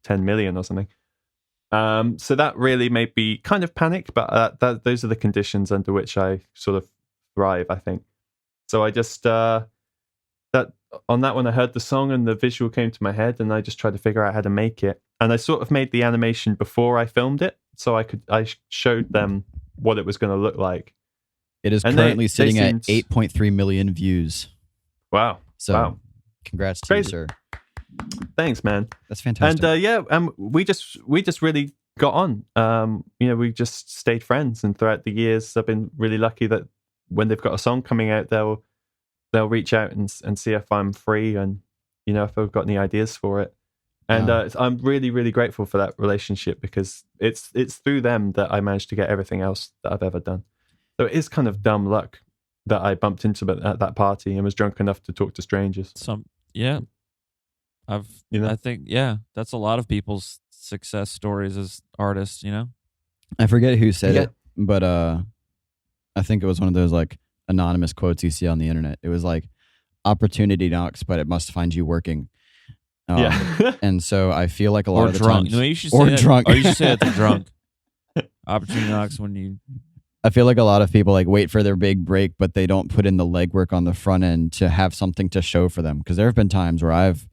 10 million or something. So that really made me kind of panic, but those are the conditions under which I sort of thrive, I think. So I just, on that one, I heard the song and the visual came to my head and I just tried to figure out how to make it. And I sort of made the animation before I filmed it. So I showed them what it was going to look like. It is currently sitting at 8.3 million views. Wow. So congrats to you, sir. Thanks, man. That's fantastic. And we just really got on. We just stayed friends, and throughout the years, I've been really lucky that when they've got a song coming out, they'll reach out and see if I'm free and if I've got any ideas for it. And I'm really, really grateful for that relationship, because it's through them that I managed to get everything else that I've ever done. So it is kind of dumb luck that I bumped into them at that party and was drunk enough to talk to strangers. I think that's a lot of people's success stories as artists. I forget who said it, but I think it was one of those like anonymous quotes you see on the internet. It was like, opportunity knocks, but it must find you working. And so I feel like a lot of the drunk. times, You should say drunk. Or you should say it to drunk. Opportunity knocks when you. I feel like a lot of people like wait for their big break, but they don't put in the legwork on the front end to have something to show for them. Because there have been times where I've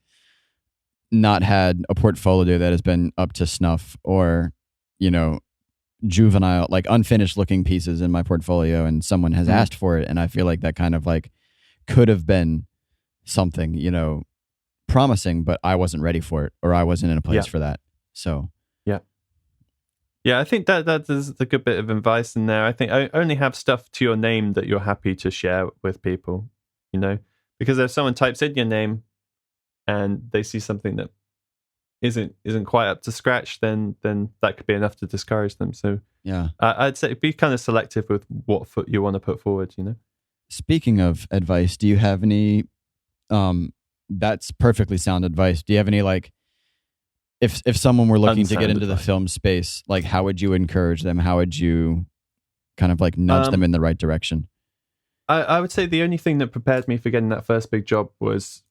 not had a portfolio that has been up to snuff, or juvenile, like unfinished looking pieces in my portfolio, and someone has asked for it, and I feel like that kind of like could have been something promising, but I wasn't ready for it, or I wasn't in a place for that. So yeah, I think that is a good bit of advice in there. I think I only have stuff to your name that you're happy to share with people, because if someone types in your name and they see something that isn't quite up to scratch, then that could be enough to discourage them. So yeah, I'd say be kind of selective with what you want to put forward. Speaking of advice, do you have any? That's perfectly sound advice. Do you have any like? If someone were looking to get into the film space, like how would you encourage them? How would you kind of like nudge them in the right direction? I would say the only thing that prepared me for getting that first big job was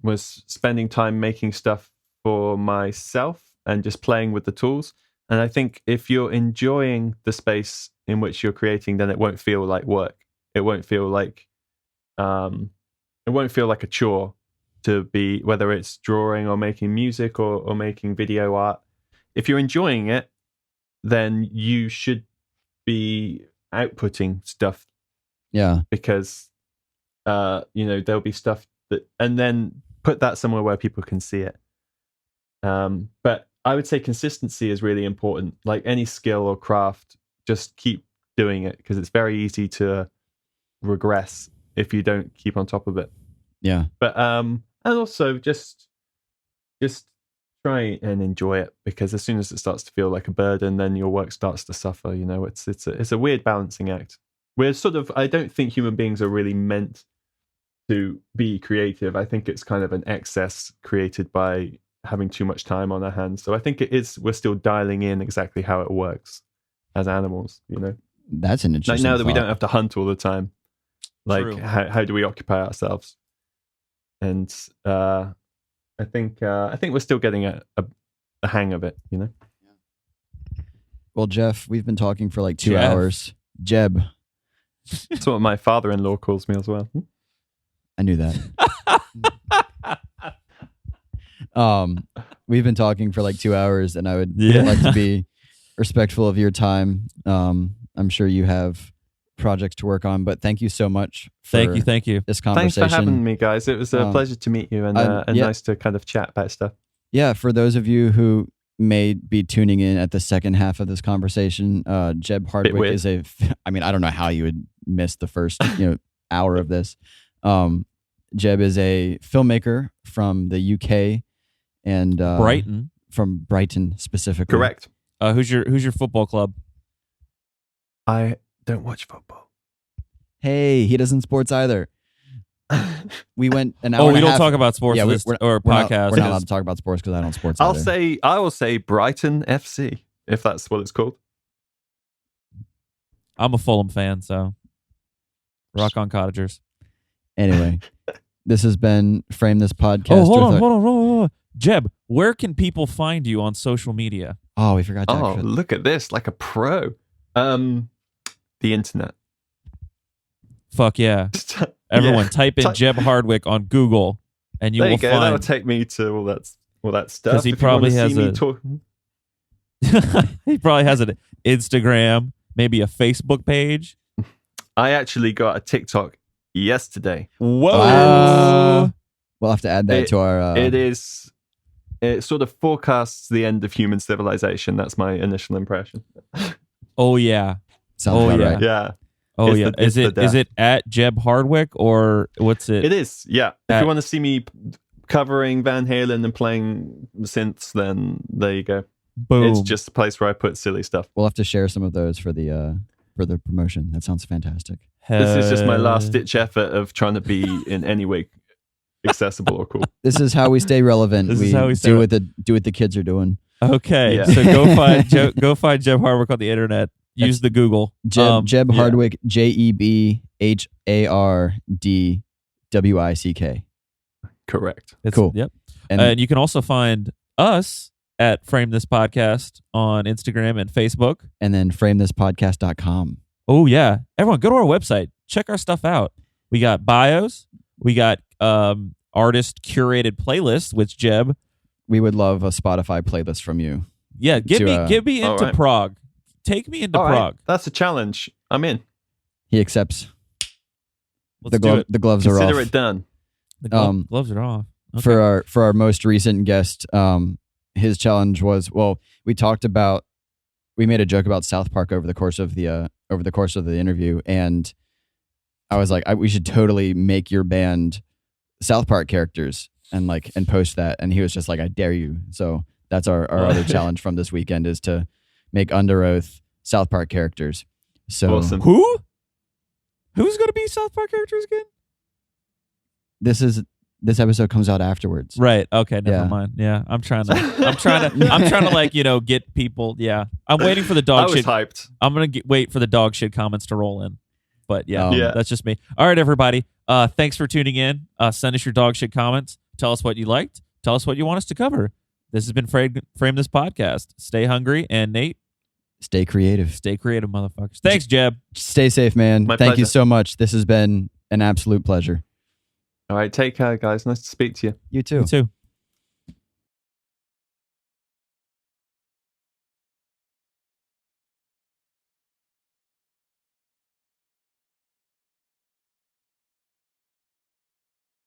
spending time making stuff for myself and just playing with the tools. And I think if you're enjoying the space in which you're creating, then it won't feel like work. It won't feel like a chore to be, whether it's drawing or making music or making video art. If you're enjoying it, then you should be outputting stuff. Yeah. Because, there'll be stuff that, and then put that somewhere where people can see it. But I would say consistency is really important. Like any skill or craft, just keep doing it, because it's very easy to regress if you don't keep on top of it. Yeah. But, and also just try and enjoy it, because as soon as it starts to feel like a burden, then your work starts to suffer. It's a weird balancing act. I don't think human beings are really meant to be creative. I think it's kind of an excess created by having too much time on our hands. So I think we're still dialing in exactly how it works as animals, That's an interesting like now that we thought. don't have to hunt all the time. Like True. how do we occupy ourselves? And I think we're still getting a hang of it, Well, Jeff, we've been talking for like 2 Jeff. hours. Jeb, That's what my father-in-law calls me as well. I knew that. We've been talking for like 2 hours, and I would Yeah. like to be respectful of your time. I'm sure you have projects to work on, but thank you so much for Thank you. this Thanks conversation. for having me, guys. It was a pleasure to meet you and yeah. nice to kind of chat about stuff. Yeah, for those of you who may be tuning in at the second half of this conversation, Jeb Hardwick weird. is I don't know how you would miss the first hour of this. Jeb is a filmmaker from the UK and Brighton. from Brighton specifically. Correct. Who's your football club? I don't watch football. Hey, he doesn't sports either. We went an hour. Oh, and we a don't half. talk about sports Yeah, or podcast. We're not allowed to talk about sports because I don't sports. I will say Brighton FC if that's what it's called. I'm a Fulham fan, so rock on Cottagers. Anyway, this has been Frame This Podcast. Oh, hold on. Jeb, where can people find you on social media? Oh, we forgot to Oh, actually. look at this, like a pro. The internet. Fuck yeah. Everyone, type in Jeb Hardwick on Google, and you There will you go. That'll find. take me to all that stuff. 'Cause he If you wanna probably see has me a- talking. He probably has an Instagram, maybe a Facebook page. I actually got a TikTok yesterday. Whoa! Wow. We'll have to add that to our. It sort of forecasts the end of human civilization. That's my initial impression. Oh yeah. Sounds about yeah. right. Yeah, Oh It's yeah. the- Is it's the it at Jeb Hardwick or what's it? it is. Yeah, if At- you want to see me covering Van Halen and playing synths, then there you go. Boom. It's just a place where I put silly stuff. We'll have to share some of those for the promotion. That sounds fantastic. This is just my last ditch effort of trying to be in any way accessible or cool. This is how we stay relevant. This we is how we stay do what the kids are doing. Okay, Yeah. so go find Jeb Hardwick on the internet. Use the Google. Jeb yeah. Hardwick, JebHardwick. Correct. Cool. Yep. And And you can also find us at Frame This Podcast on Instagram and Facebook. and then framethispodcast.com. Oh yeah, everyone go to our website. Check our stuff out. We got bios. We got artist curated playlists with Jeb. We would love a Spotify playlist from you. Yeah, get me all into right. prog. Take me into All right, prog. that's a challenge. I'm in. He accepts. Let's do it. The gloves are Consider off. it done. The Um, gloves are off. Okay. For our most recent guest, his challenge was, we made a joke about South Park over the course of the interview, and I was like, we should totally make your band South Park characters and post that, and he was just like, I dare you. So that's our other challenge from this weekend is to make under oath South Park characters. So Awesome. Who's going to be South Park characters again? this episode comes out afterwards. Right. Okay. Never Yeah. mind. Yeah. I'm trying to get people. Yeah. I'm waiting for the I dog was shit. hyped. I'm going to wait for the dog shit comments to roll in. But yeah, Yeah. that's just me. All right, everybody. Thanks for tuning in. Send us your dog shit comments. Tell us what you liked. Tell us what you want us to cover. This has been Frame This Podcast. Stay hungry. And Nate, Stay creative. stay creative, motherfuckers. Thanks, Jeb. Stay safe, man. My Thank you pleasure. so much. This has been an absolute pleasure. All right, take care, guys. Nice to speak to you. You too. You too.